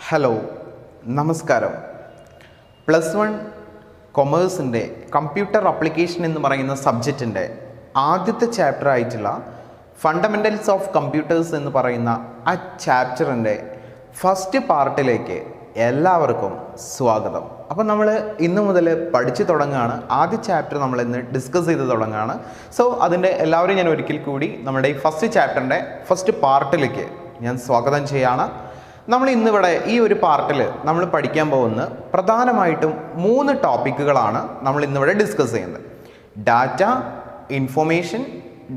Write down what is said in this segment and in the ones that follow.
Hello നമസ്കാരം. +1 കൊമേഴ്സിൻ്റെ computer application എന്ന് പറയുന്ന സബ്ജക്റ്റിൻ്റെ ആദ്യത്തെ ചാപ്റ്റർ ആയിട്ടുള്ള ഫണ്ടമെൻ്റൽസ് ഓഫ് കമ്പ്യൂട്ടേഴ്സ് എന്ന് പറയുന്ന ആ ചാപ്റ്ററിൻ്റെ ഫസ്റ്റ് പാർട്ടിലേക്ക് എല്ലാവർക്കും സ്വാഗതം. അപ്പോൾ നമ്മൾ ഇന്ന് മുതൽ പഠിച്ചു തുടങ്ങുകയാണ്. ആദ്യ ചാപ്റ്റർ നമ്മൾ ഇന്ന് ഡിസ്കസ് ചെയ്ത് തുടങ്ങുകയാണ്. സോ അതിൻ്റെ എല്ലാവരും ഞാൻ ഒരിക്കൽ കൂടി നമ്മുടെ ഈ ഫസ്റ്റ് ചാപ്റ്ററിൻ്റെ ഫസ്റ്റ് പാർട്ടിലേക്ക് ഞാൻ സ്വാഗതം ചെയ്യുകയാണ്. നമ്മൾ ഇന്നിവിടെ ഈ ഒരു പാർട്ടിൽ നമ്മൾ പഠിക്കാൻ പോകുന്ന പ്രധാനമായിട്ടും 3 ടോപ്പിക്കുകളാണ് നമ്മൾ ഇന്നിവിടെ ഡിസ്കസ് ചെയ്യുന്നത്. ഡാറ്റ, ഇൻഫോർമേഷൻ,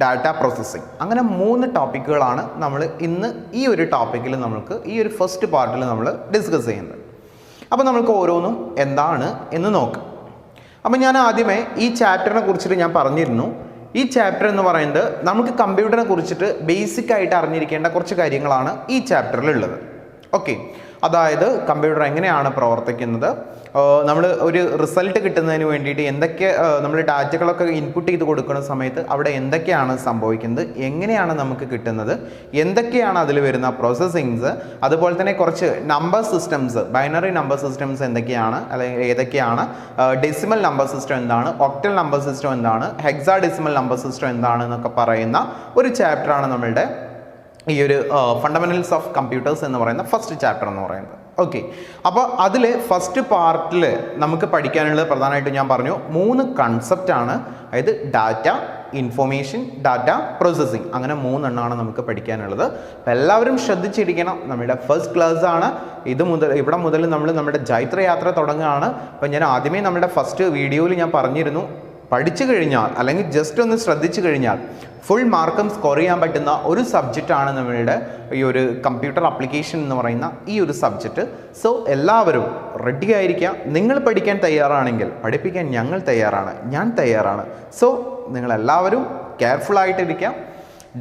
ഡാറ്റ പ്രോസസ്സിംഗ്, അങ്ങനെ 3 ടോപ്പിക്കുകളാണ് നമ്മൾ ഇന്ന് ഈ ഒരു ടോപ്പിക്കിൽ നമുക്ക് ഈ ഒരു ഫസ്റ്റ് പാർട്ടിൽ നമ്മൾ ഡിസ്കസ് ചെയ്യുന്നത്. അപ്പോൾ നമുക്ക് ഓരോന്നും എന്താണ് എന്ന് നോക്കാം. അപ്പോൾ ഞാൻ ആദ്യമേ ഈ ചാപ്റ്ററിനെ കുറിച്ചിട്ട് ഞാൻ പറഞ്ഞിരുന്നു. ഈ ചാപ്റ്റർ എന്ന് പറയുന്നത് നമുക്ക് കമ്പ്യൂട്ടറിനെ കുറിച്ചിട്ട് ബേസിക് ആയിട്ട് അറിഞ്ഞിരിക്കേണ്ട കുറച്ച് കാര്യങ്ങളാണ് ഈ ചാപ്റ്ററിലുള്ളത്. ഓക്കെ, അതായത് കമ്പ്യൂട്ടർ എങ്ങനെയാണ് പ്രവർത്തിക്കുന്നത്, നമ്മൾ ഒരു റിസൾട്ട് കിട്ടുന്നതിന് വേണ്ടിയിട്ട് എന്തൊക്കെ നമ്മൾ ഡാറ്റകളൊക്കെ ഇൻപുട്ട് ചെയ്ത് കൊടുക്കുന്ന സമയത്ത് അവിടെ എന്തൊക്കെയാണ് സംഭവിക്കുന്നത്, എങ്ങനെയാണ് നമുക്ക് കിട്ടുന്നത്, എന്തൊക്കെയാണ് അതിൽ വരുന്ന പ്രോസസ്സിങ്സ്, അതുപോലെ തന്നെ കുറച്ച് number systems, binary number systems എന്തൊക്കെയാണ്, അല്ലെങ്കിൽ ഏതൊക്കെയാണ്, ഡെസിമൽ നമ്പർ സിസ്റ്റം എന്താണ്, ഒക്ടൽ നമ്പർ സിസ്റ്റം എന്താണ്, ഹെക്സാഡെസിമൽ നമ്പർ സിസ്റ്റം എന്താണ് എന്നൊക്കെ പറയുന്ന ഒരു ചാപ്റ്ററാണ് നമ്മളുടെ ഈ ഒരു ഫണ്ടമെൻ്റൽസ് ഓഫ് കമ്പ്യൂട്ടേഴ്സ് എന്ന് പറയുന്ന ഫസ്റ്റ് ചാപ്റ്റർ എന്ന് പറയുന്നത്. ഓക്കെ, അപ്പോൾ അതിൽ ഫസ്റ്റ് പാർട്ടിൽ നമുക്ക് പഠിക്കാനുള്ളത് പ്രധാനമായിട്ടും ഞാൻ പറഞ്ഞു 3 കൺസെപ്റ്റാണ്. അതായത് ഡാറ്റ, ഇൻഫോർമേഷൻ, ഡാറ്റ പ്രോസസ്സിംഗ്, അങ്ങനെ 3 എണ്ണമാണ് നമുക്ക് പഠിക്കാനുള്ളത്. അപ്പോൾ എല്ലാവരും ശ്രദ്ധിച്ചിരിക്കണം. നമ്മുടെ ഫസ്റ്റ് ക്ലാസ് ആണ്. ഇവിടെ മുതൽ നമ്മൾ നമ്മുടെ ജൈത്രയാത്ര തുടങ്ങുകയാണ്. അപ്പോൾ ഞാൻ ആദ്യമേ നമ്മുടെ ഫസ്റ്റ് വീഡിയോയിൽ ഞാൻ പറഞ്ഞിരുന്നു, പഠിച്ചു കഴിഞ്ഞാൽ അല്ലെങ്കിൽ ജസ്റ്റ് ഒന്ന് ശ്രദ്ധിച്ചു കഴിഞ്ഞാൽ ഫുൾ മാർക്കും സ്കോർ ചെയ്യാൻ പറ്റുന്ന ഒരു സബ്ജക്റ്റാണ് നമ്മളുടെ ഈ ഒരു കമ്പ്യൂട്ടർ ആപ്ലിക്കേഷൻ എന്ന് പറയുന്ന ഈ ഒരു സബ്ജക്റ്റ്. സോ എല്ലാവരും റെഡി ആയിരിക്കുക. നിങ്ങൾ പഠിക്കാൻ തയ്യാറാണെങ്കിൽ പഠിപ്പിക്കാൻ ഞങ്ങൾ തയ്യാറാണ്, ഞാൻ തയ്യാറാണ്. സോ നിങ്ങളെല്ലാവരും കെയർഫുൾ ആയിട്ടിരിക്കുക.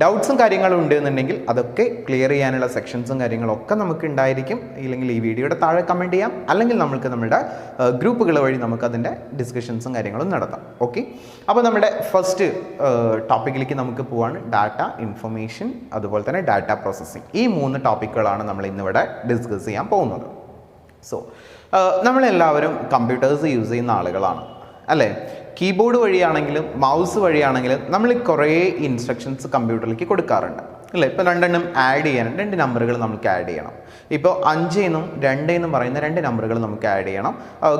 ഡൗട്ട്സും കാര്യങ്ങളും ഉണ്ട് എന്നുണ്ടെങ്കിൽ അതൊക്കെ ക്ലിയർ ചെയ്യാനുള്ള സെക്ഷൻസും കാര്യങ്ങളൊക്കെ നമുക്ക് ഉണ്ടായിരിക്കും. ഇല്ലെങ്കിൽ ഈ വീഡിയോയുടെ താഴെ കമൻറ്റ് ചെയ്യാം, അല്ലെങ്കിൽ നമുക്ക് നമ്മുടെ ഗ്രൂപ്പുകൾ വഴി നമുക്കതിൻ്റെ ഡിസ്കഷൻസും കാര്യങ്ങളും നടത്താം. ഓക്കെ, അപ്പോൾ നമ്മുടെ ഫസ്റ്റ് ടോപ്പിക്കിലേക്ക് നമുക്ക് പോവാണ്. ഡാറ്റ, ഇൻഫർമേഷൻ, അതുപോലെ തന്നെ ഡാറ്റ പ്രോസസ്സിംഗ്. ഈ 3 ടോപ്പിക്കുകളാണ് നമ്മൾ ഇന്നിവിടെ ഡിസ്കസ് ചെയ്യാൻ പോകുന്നത്. സോ നമ്മളെല്ലാവരും കമ്പ്യൂട്ടേഴ്സ് യൂസ് ചെയ്യുന്ന ആളുകളാണ് അല്ലേ? കീബോർഡ് വഴിയാണെങ്കിലും മൗസ് വഴിയാണെങ്കിലും നമ്മൾ കുറേ ഇൻസ്ട്രക്ഷൻസ് കമ്പ്യൂട്ടറിലേക്ക് കൊടുക്കാറുണ്ട് അല്ലേ? ഇപ്പോൾ 2 എണ്ണം ആഡ് ചെയ്യാൻ 2 നമ്പറുകൾ നമുക്ക് ആഡ് ചെയ്യണം. ഇപ്പോൾ 5 എന്നും 2 എന്നും പറയുന്ന 2 നമ്പറുകൾ നമുക്ക് ആഡ് ചെയ്യണം.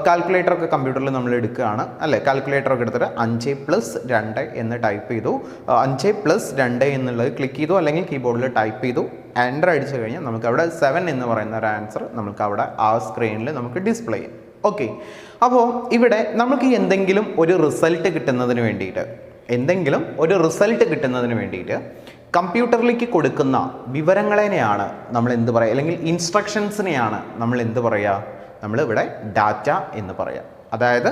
കാൽക്കുലേറ്ററൊക്കെ കമ്പ്യൂട്ടറിൽ നമ്മൾ എടുക്കുകയാണ് അല്ലേ? കാൽക്കുലേറ്ററൊക്കെ എടുത്തിട്ട് 5 + 2 എന്ന് ടൈപ്പ് ചെയ്തു, 5 + 2 എന്നുള്ളത് ക്ലിക്ക് ചെയ്തു, അല്ലെങ്കിൽ കീബോർഡിൽ ടൈപ്പ് ചെയ്തു, എൻ്റർ അടിച്ചു കഴിഞ്ഞാൽ നമുക്ക് അവിടെ 7 എന്ന് പറയുന്ന ഒരു ആൻസർ നമുക്ക് അവിടെ ആ സ്ക്രീനിൽ നമുക്ക് ഡിസ്പ്ലേ ചെയ്യാം. ഓക്കെ, അപ്പോൾ ഇവിടെ നമുക്ക് എന്തെങ്കിലും ഒരു റിസൾട്ട് കിട്ടുന്നതിന് വേണ്ടിയിട്ട് കമ്പ്യൂട്ടറിലേക്ക് കൊടുക്കുന്ന വിവരങ്ങളെയാണ് നമ്മൾ എന്ത് പറയുക, അല്ലെങ്കിൽ ഇൻസ്ട്രക്ഷൻസിനെയാണ് നമ്മൾ എന്ത് പറയുക, നമ്മളിവിടെ ഡാറ്റ എന്ന് പറയാം. അതായത്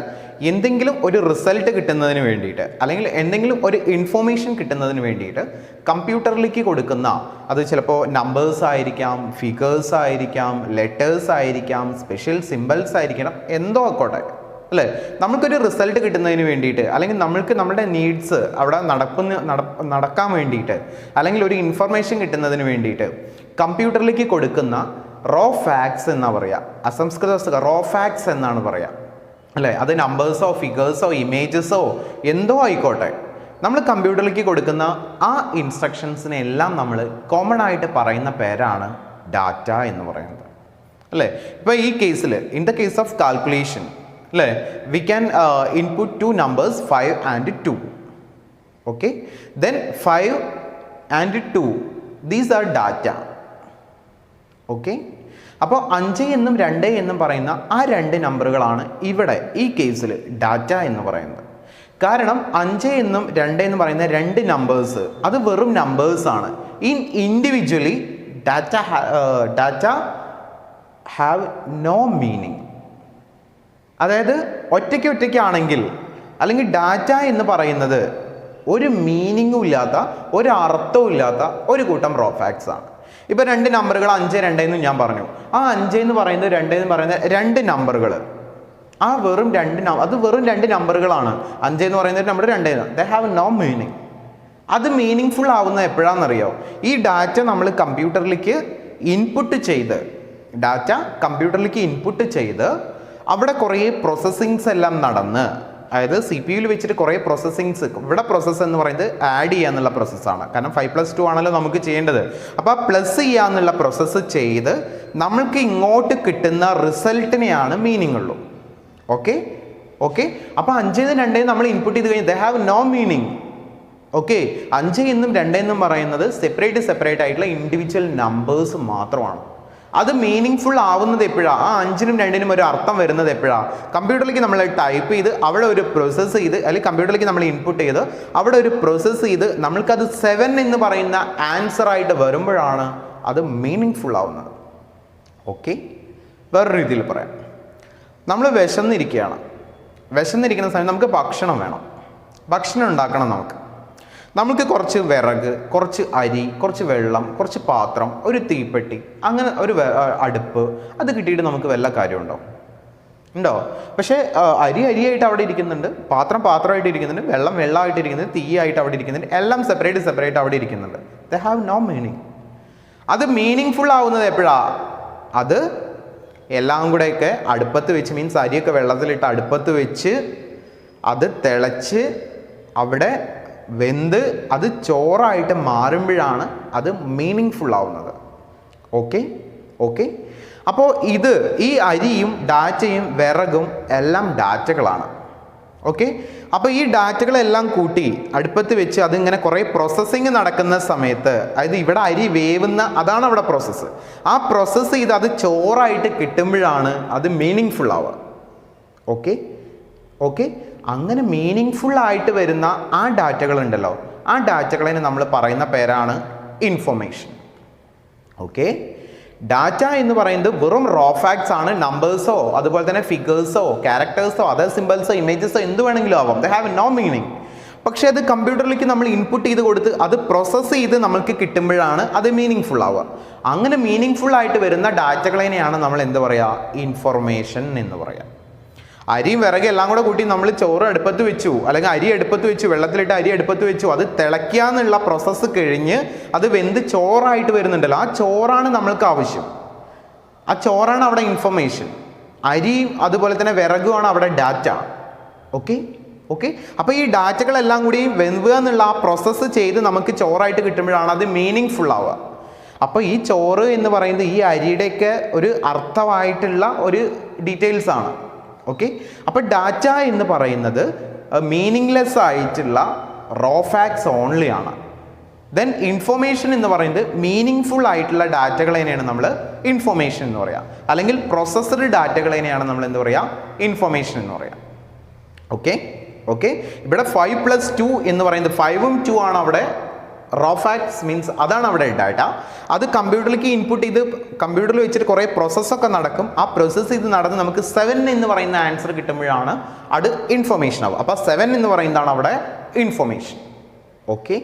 എന്തെങ്കിലും ഒരു റിസൾട്ട് കിട്ടുന്നതിന് വേണ്ടിയിട്ട്, അല്ലെങ്കിൽ എന്തെങ്കിലും ഒരു ഇൻഫോർമേഷൻ കിട്ടുന്നതിന് വേണ്ടിയിട്ട് കമ്പ്യൂട്ടറിലേക്ക് കൊടുക്കുന്ന, അത് ചിലപ്പോൾ നമ്പേഴ്സ് ആയിരിക്കാം, ഫിഗേഴ്സ് ആയിരിക്കാം, ലെറ്റേഴ്സ് ആയിരിക്കാം, സ്പെഷ്യൽ സിമ്പിൾസ് ആയിരിക്കണം, എന്തോ ആയിക്കോട്ടെ അല്ലേ? നമുക്കൊരു റിസൾട്ട് കിട്ടുന്നതിന് വേണ്ടിയിട്ട്, അല്ലെങ്കിൽ നമ്മൾക്ക് നമ്മുടെ നീഡ്സ് അവിടെ നടക്കാൻ വേണ്ടിയിട്ട്, അല്ലെങ്കിൽ ഒരു ഇൻഫർമേഷൻ കിട്ടുന്നതിന് വേണ്ടിയിട്ട് കമ്പ്യൂട്ടറിലേക്ക് കൊടുക്കുന്ന റോ ഫാക്ട്സ് എന്നാണ് പറയുക. അസംസ്കൃത റോ ഫാക്ട്സ് എന്നാണ് പറയുക അല്ലേ? അത് നമ്പേഴ്സോ ഫിഗേഴ്സോ ഇമേജസോ എന്തോ ആയിക്കോട്ടെ, നമ്മൾ കമ്പ്യൂട്ടറിലേക്ക് കൊടുക്കുന്ന ആ ഇൻസ്ട്രക്ഷൻസിനെ എല്ലാം നമ്മൾ കോമൺ ആയിട്ട് പറയുന്ന പേരാണ് ഡാറ്റ എന്ന് പറയുന്നത് അല്ലേ? ഇപ്പോൾ ഈ കേസിൽ, in the case of calculation അല്ലേ, we can input 2 numbers 5 and 2. Okay, then 5 and 2 these are data. Okay, അപ്പോൾ 5 എന്നും 2 എന്നും പറയുന്ന ആ 2 നമ്പറുകളാണ് ഇവിടെ ഈ കേസിൽ ഡാറ്റ എന്ന് പറയുന്നത്. കാരണം 5 എന്നും 2 എന്നും പറയുന്ന 2 നമ്പേഴ്സ് അത് വെറും നമ്പേഴ്സാണ്. Individually data have no meaning. അതായത് ഒറ്റയ്ക്കാണെങ്കിൽ, അല്ലെങ്കിൽ ഡാറ്റ എന്ന് പറയുന്നത് ഒരു മീനിങ്ങും ഇല്ലാത്ത, ഒരു അർത്ഥവും ഇല്ലാത്ത ഒരു കൂട്ടം റോ ഫാക്ട്സ് ആണ്. ഇപ്പോൾ 2 നമ്പറുകൾ 5, 2 എന്ന് ഞാൻ പറഞ്ഞു. ആ 5 എന്ന് പറയുന്നത് 2 എന്ന് പറയുന്ന 2 നമ്പറുകൾ, ആ വെറും 2 നമ്പറുകളാണ്. 5 എന്ന് പറയുന്ന number 2 they have no meaning. അത് മീനിങ് ഫുൾ ആവുന്നത് എപ്പോഴാണെന്നറിയോ? ഈ ഡാറ്റ നമ്മൾ കമ്പ്യൂട്ടറിലേക്ക് ഇൻപുട്ട് ചെയ്ത് ഡാറ്റ കമ്പ്യൂട്ടറിലേക്ക് ഇൻപുട്ട് ചെയ്ത് അവിടെ കുറേ പ്രോസസ്സിങ്സ് എല്ലാം നടന്ന്, അതായത് സി പി യുവിൽ വെച്ചിട്ട് കുറേ പ്രോസസ്സിങ്സ്, ഇവിടെ പ്രോസസ്സ് എന്ന് പറയുന്നത് ആഡ് ചെയ്യുക എന്നുള്ള പ്രോസസ്സാണ്. കാരണം 5+2 ആണല്ലോ നമുക്ക് ചെയ്യേണ്ടത്. അപ്പോൾ ആ പ്ലസ് ചെയ്യുക എന്നുള്ള പ്രോസസ്സ് ചെയ്ത് നമ്മൾക്ക് ഇങ്ങോട്ട് കിട്ടുന്ന റിസൾട്ടിനെയാണ് മീനിങ് ഉള്ളൂ. ഓക്കെ ഓക്കെ അപ്പോൾ 5 2 നമ്മൾ ഇൻപുട്ട് ചെയ്ത് കഴിഞ്ഞാൽ they have no meaning. Okay 5 എന്നും 2 എന്നും പറയുന്നത് സെപ്പറേറ്റ് ആയിട്ടുള്ള ഇൻഡിവിജ്വൽ നമ്പേഴ്സ് മാത്രമാണ്. അത് മീനിങ് ഫുൾ ആവുന്നത് എപ്പോഴാണ്? ആ 5നും 2നും ഒരു അർത്ഥം വരുന്നത് എപ്പോഴാണ്? കമ്പ്യൂട്ടറിലേക്ക് നമ്മൾ ടൈപ്പ് ചെയ്ത് അവിടെ ഒരു പ്രോസസ്സ് ചെയ്ത്, അല്ലെങ്കിൽ കമ്പ്യൂട്ടറിലേക്ക് നമ്മൾ ഇൻപുട്ട് ചെയ്ത് അവിടെ ഒരു പ്രോസസ്സ് ചെയ്ത് നമ്മൾക്കത് 7 എന്ന് പറയുന്ന ആൻസർ ആയിട്ട് വരുമ്പോഴാണ് അത് മീനിങ് ഫുൾ ആവുന്നത്. ഓക്കെ വേറൊരു രീതിയിൽ പറയാം, നമ്മൾ വിശന്നിരിക്കുന്ന സമയത്ത് നമുക്ക് ഭക്ഷണം വേണം, ഭക്ഷണം ഉണ്ടാക്കണം. നമുക്ക് കുറച്ച് വിറക്, കുറച്ച് അരി, കുറച്ച് വെള്ളം, കുറച്ച് പാത്രം, ഒരു തീപ്പെട്ടി, അങ്ങനെ ഒരു അടുപ്പ്, അത് കിട്ടിയിട്ട് നമുക്ക് വല്ല കാര്യമുണ്ടോ? ഉണ്ടോ? പക്ഷേ അരിയായിട്ട് അവിടെ ഇരിക്കുന്നുണ്ട്, പാത്രമായിട്ട് ഇരിക്കുന്നുണ്ട്, വെള്ളമായിട്ട് ഇരിക്കുന്നുണ്ട്, തീയായിട്ട് അവിടെ ഇരിക്കുന്നുണ്ട്, എല്ലാം സെപ്പറേറ്റ് അവിടെ ഇരിക്കുന്നുണ്ട്. They have no meaning. അത് മീനിങ് ഫുൾ ആവുന്നത് എപ്പോഴാണ്? അത് എല്ലാം കൂടെയൊക്കെ അടുപ്പത്ത് വെച്ച്, മീൻസ് അരിയൊക്കെ വെള്ളത്തിലിട്ട് അടുപ്പത്ത് വെച്ച് അത് തിളച്ച് അവിടെ വെന്ത് അത് ചോറായിട്ട് മാറുമ്പോഴാണ് അത് മീനിങ് ഫുൾ ആവുന്നത്. ഓക്കെ അപ്പോൾ ഈ അരിയും ഡാറ്റയും വിറകും എല്ലാം ഡാറ്റകളാണ്. ഓക്കെ അപ്പോൾ ഈ ഡാറ്റകളെല്ലാം കൂട്ടി അടുപ്പത്ത് വെച്ച് അതിങ്ങനെ കുറേ പ്രോസസ്സിങ് നടക്കുന്ന സമയത്ത്, അതായത് ഇവിടെ അരി വേവുന്ന, അതാണ് അവിടെ പ്രോസസ്സ്. ആ പ്രോസസ്സ് ചെയ്ത് അത് ചോറായിട്ട് കിട്ടുമ്പോഴാണ് അത് മീനിങ് ഫുൾ ആവുക. ഓക്കെ അങ്ങനെ മീനിങ് ഫുൾ ആയിട്ട് വരുന്ന ആ ഡാറ്റകളുണ്ടല്ലോ, ആ ഡാറ്റകളെ നമ്മൾ പറയുന്ന പേരാണ് ഇൻഫർമേഷൻ. ഓക്കെ ഡാറ്റ എന്ന് പറയുന്നത് വെറും റോ ഫാക്ട്സ് ആണ്. നമ്പേഴ്സോ അതുപോലെ തന്നെ ഫിഗേഴ്സോ ക്യാരക്ടേഴ്സോ അതർ സിമ്പിൾസോ ഇമേജസോ എന്ത് വേണമെങ്കിലും ആവാം. They have no meaning. പക്ഷേ അത് കമ്പ്യൂട്ടറിലേക്ക് നമ്മൾ ഇൻപുട്ട് ചെയ്ത് കൊടുത്ത് അത് പ്രോസസ്സ് ചെയ്ത് നമ്മൾക്ക് കിട്ടുമ്പോഴാണ് അത് മീനിങ് ഫുൾ ആവുക. അങ്ങനെ മീനിങ് ഫുൾ ആയിട്ട് വരുന്ന ഡാറ്റകളെയാണ് നമ്മൾ എന്ത് പറയുക? ഇൻഫർമേഷൻ എന്ന് പറയാം. അരിയും വിറകും എല്ലാം കൂടെ കൂട്ടി നമ്മൾ ചോറ് അടുപ്പത്ത് വെച്ചു, അല്ലെങ്കിൽ അരി അടുപ്പത്ത് വെച്ചു, വെള്ളത്തിലിട്ട് അരി അടുപ്പത്ത് വെച്ചു, അത് തിളയ്ക്കുക എന്നുള്ള പ്രോസസ്സ് കഴിഞ്ഞ് അത് വെന്ത് ചോറായിട്ട് വരുന്നുണ്ടല്ലോ, ആ ചോറാണ് നമ്മൾക്ക് ആവശ്യം. ആ ചോറാണ് അവിടെ ഇൻഫർമേഷൻ. അരിയും അതുപോലെ തന്നെ വിറകുമാണ് അവിടെ ഡാറ്റ. ഓക്കെ അപ്പോൾ ഈ ഡാറ്റകളെല്ലാം കൂടി വെന്തുക എന്നുള്ള ആ പ്രോസസ്സ് ചെയ്ത് നമുക്ക് ചോറായിട്ട് കിട്ടുമ്പോഴാണ് അത് മീനിങ് ഫുൾ ആവുക. അപ്പോൾ ഈ ചോറ് എന്ന് പറയുന്നത് ഈ അരിയുടെയൊക്കെ ഒരു അർത്ഥമായിട്ടുള്ള ഒരു ഡീറ്റെയിൽസ് ആണ്. ഓക്കെ അപ്പോൾ ഡാറ്റ എന്ന് പറയുന്നത് മീനിങ്ലെസ് ആയിട്ടുള്ള റോ ഫാക്ട്സ് ഓൺലി ആണ്. ദെൻ ഇൻഫർമേഷൻ എന്ന് പറയുന്നത് മീനിങ് ഫുൾ ആയിട്ടുള്ള ഡാറ്റകളെയാണ് നമ്മൾ ഇൻഫർമേഷൻ എന്ന് പറയുക, അല്ലെങ്കിൽ പ്രോസസ്ഡ് ഡാറ്റകളെയാണ് നമ്മൾ എന്ത് പറയുക? ഇൻഫർമേഷൻ എന്ന് പറയുക. ഓക്കെ ഇവിടെ 5+2 എന്ന് പറയുന്നത് 5ഉം 2 ആണ് അവിടെ റോ ഫാക്ട്സ്, മീൻസ് അതാണ് അവിടെ ഡാറ്റ. അത് കമ്പ്യൂട്ടറിലേക്ക് ഇൻപുട്ട് ചെയ്ത് കമ്പ്യൂട്ടറിൽ വെച്ചിട്ട് കുറേ പ്രോസസ്സൊക്കെ നടക്കും. ആ പ്രോസസ്സ് ഇത് നടന്ന് നമുക്ക് 7 എന്ന് പറയുന്ന ആൻസർ കിട്ടുമ്പോഴാണ് അത് ഇൻഫർമേഷൻ ആവും. അപ്പോൾ 7 എന്ന് പറയുന്നതാണ് അവിടെ ഇൻഫർമേഷൻ. ഓക്കെ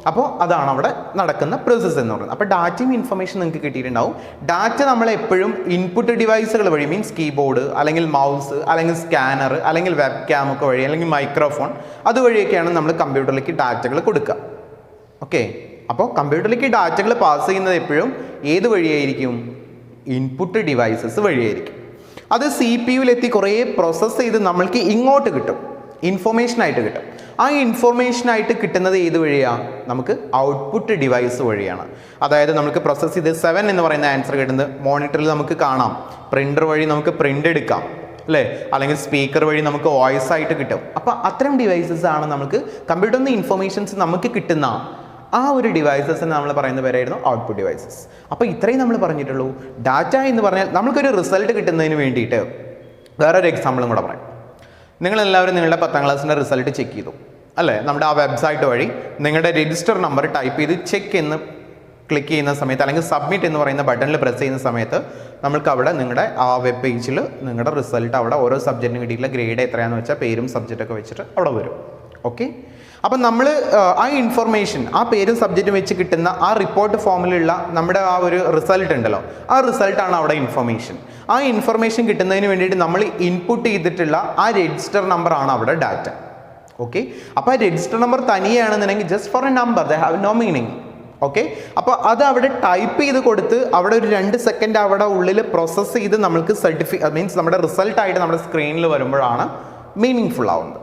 അപ്പോൾ അതാണ് അവിടെ നടക്കുന്ന പ്രോസസ്സ് എന്ന് പറയുന്നത്. അപ്പോൾ ഡാറ്റയും ഇൻഫർമേഷൻ നിങ്ങൾക്ക് കിട്ടിയിട്ടുണ്ടാവും. ഡാറ്റ നമ്മൾ എപ്പോഴും ഇൻപുട്ട് ഡിവൈസുകൾ വഴി, മീൻസ് കീബോർഡ് അല്ലെങ്കിൽ മൗസ് അല്ലെങ്കിൽ സ്കാനർ അല്ലെങ്കിൽ വെബ് ക്യാം ഒക്കെ വഴി അല്ലെങ്കിൽ മൈക്രോഫോൺ അതുവഴിയൊക്കെയാണ് നമ്മൾ കമ്പ്യൂട്ടറിലേക്ക് ഡാറ്റകൾ കൊടുക്കുക. ഓക്കെ അപ്പോൾ കമ്പ്യൂട്ടറിലേക്ക് ഡാറ്റകൾ പാസ് ചെയ്യുന്നത് എപ്പോഴും ഏത് വഴിയായിരിക്കും? ഇൻപുട്ട് ഡിവൈസസ് വഴിയായിരിക്കും. അത് സി പി യുവിലെത്തി കുറേ പ്രോസസ്സ് ചെയ്ത് നമ്മൾക്ക് ഇങ്ങോട്ട് കിട്ടും, ഇൻഫർമേഷനായിട്ട് കിട്ടും. ആ ഇൻഫർമേഷനായിട്ട് കിട്ടുന്നത് ഏത് വഴിയാണ്? നമുക്ക് ഔട്ട്പുട്ട് ഡിവൈസ് വഴിയാണ്. അതായത് നമുക്ക് പ്രോസസ്സ് ചെയ്ത് 7 എന്ന് പറയുന്ന ആൻസർ കിട്ടുന്നത് മോണിറ്ററിൽ നമുക്ക് കാണാം, പ്രിൻ്റർ വഴി നമുക്ക് പ്രിൻ്റ് എടുക്കാം അല്ലേ, അല്ലെങ്കിൽ സ്പീക്കർ വഴി നമുക്ക് വോയിസ് ആയിട്ട് കിട്ടും. അപ്പോൾ അത്തരം ഡിവൈസസ് ആണ് നമുക്ക് കമ്പ്യൂട്ടറിൽ നിന്ന് ഇൻഫർമേഷൻസ് നമുക്ക് കിട്ടുന്ന ആ ഒരു ഡിവൈസസിന് നമ്മൾ പറയുന്ന പേരായിരുന്നു ഔട്ട്പുട്ട് ഡിവൈസസ്. അപ്പോൾ ഇത്രയും നമ്മൾ പറഞ്ഞിട്ടുള്ളൂ. ഡാറ്റ എന്ന് പറഞ്ഞാൽ നമുക്കൊരു റിസൾട്ട് കിട്ടുന്നതിന് വേണ്ടിയിട്ട് വേറൊരു എക്സാമ്പിളും കൂടെ പറയാം. നിങ്ങളെല്ലാവരും നിങ്ങളുടെ 10ാം ക്ലാസ്സിൻ്റെ റിസൾട്ട് ചെക്ക് ചെയ്തു അല്ലേ? നമ്മുടെ ആ വെബ്സൈറ്റ് വഴി നിങ്ങളുടെ രജിസ്റ്റർ നമ്പർ ടൈപ്പ് ചെയ്ത് ചെക്ക് എന്ന് ക്ലിക്ക് ചെയ്യുന്ന സമയത്ത്, അല്ലെങ്കിൽ സബ്മിറ്റ് എന്ന് പറയുന്ന ബട്ടണിൽ പ്രസ് ചെയ്യുന്ന സമയത്ത് നമ്മൾക്ക് അവിടെ നിങ്ങളുടെ ആ വെബ് പേജിൽ നിങ്ങളുടെ റിസൾട്ട് അവിടെ ഓരോ സബ്ജക്റ്റിന് കിട്ടിയിട്ടുള്ള ഗ്രേഡ് എത്രയാണെന്ന് വെച്ചാൽ പേരും സബ്ജക്റ്റൊക്കെ വെച്ചിട്ട് അവിടെ വരും. ഓക്കെ അപ്പം നമ്മൾ ആ ഇൻഫർമേഷൻ, ആ പേരും സബ്ജക്റ്റും വെച്ച് കിട്ടുന്ന ആ റിപ്പോർട്ട് ഫോമിലുള്ള നമ്മുടെ ആ ഒരു റിസൾട്ട് ഉണ്ടല്ലോ, ആ റിസൾട്ടാണ് അവിടെ ഇൻഫർമേഷൻ. ആ ഇൻഫർമേഷൻ കിട്ടുന്നതിന് വേണ്ടിയിട്ട് നമ്മൾ ഇൻപുട്ട് ചെയ്തിട്ടുള്ള ആ രജിസ്റ്റർ നമ്പർ ആണ് അവിടെ ഡാറ്റ. ഓക്കെ അപ്പോൾ ആ രജിസ്റ്റർ നമ്പർ തനിയാണെന്നുണ്ടെങ്കിൽ just for a number, they have no meaning. Okay, അപ്പോൾ അത് അവിടെ ടൈപ്പ് ചെയ്ത് കൊടുത്ത് അവിടെ ഒരു 2 സെക്കൻഡ് അവിടെ ഉള്ളിൽ പ്രോസസ്സ് ചെയ്ത് നമ്മൾക്ക് മീൻസ് നമ്മുടെ റിസൾട്ടായിട്ട് നമ്മുടെ സ്ക്രീനിൽ വരുമ്പോഴാണ് മീനിങ് ഫുൾ ആവുന്നത്.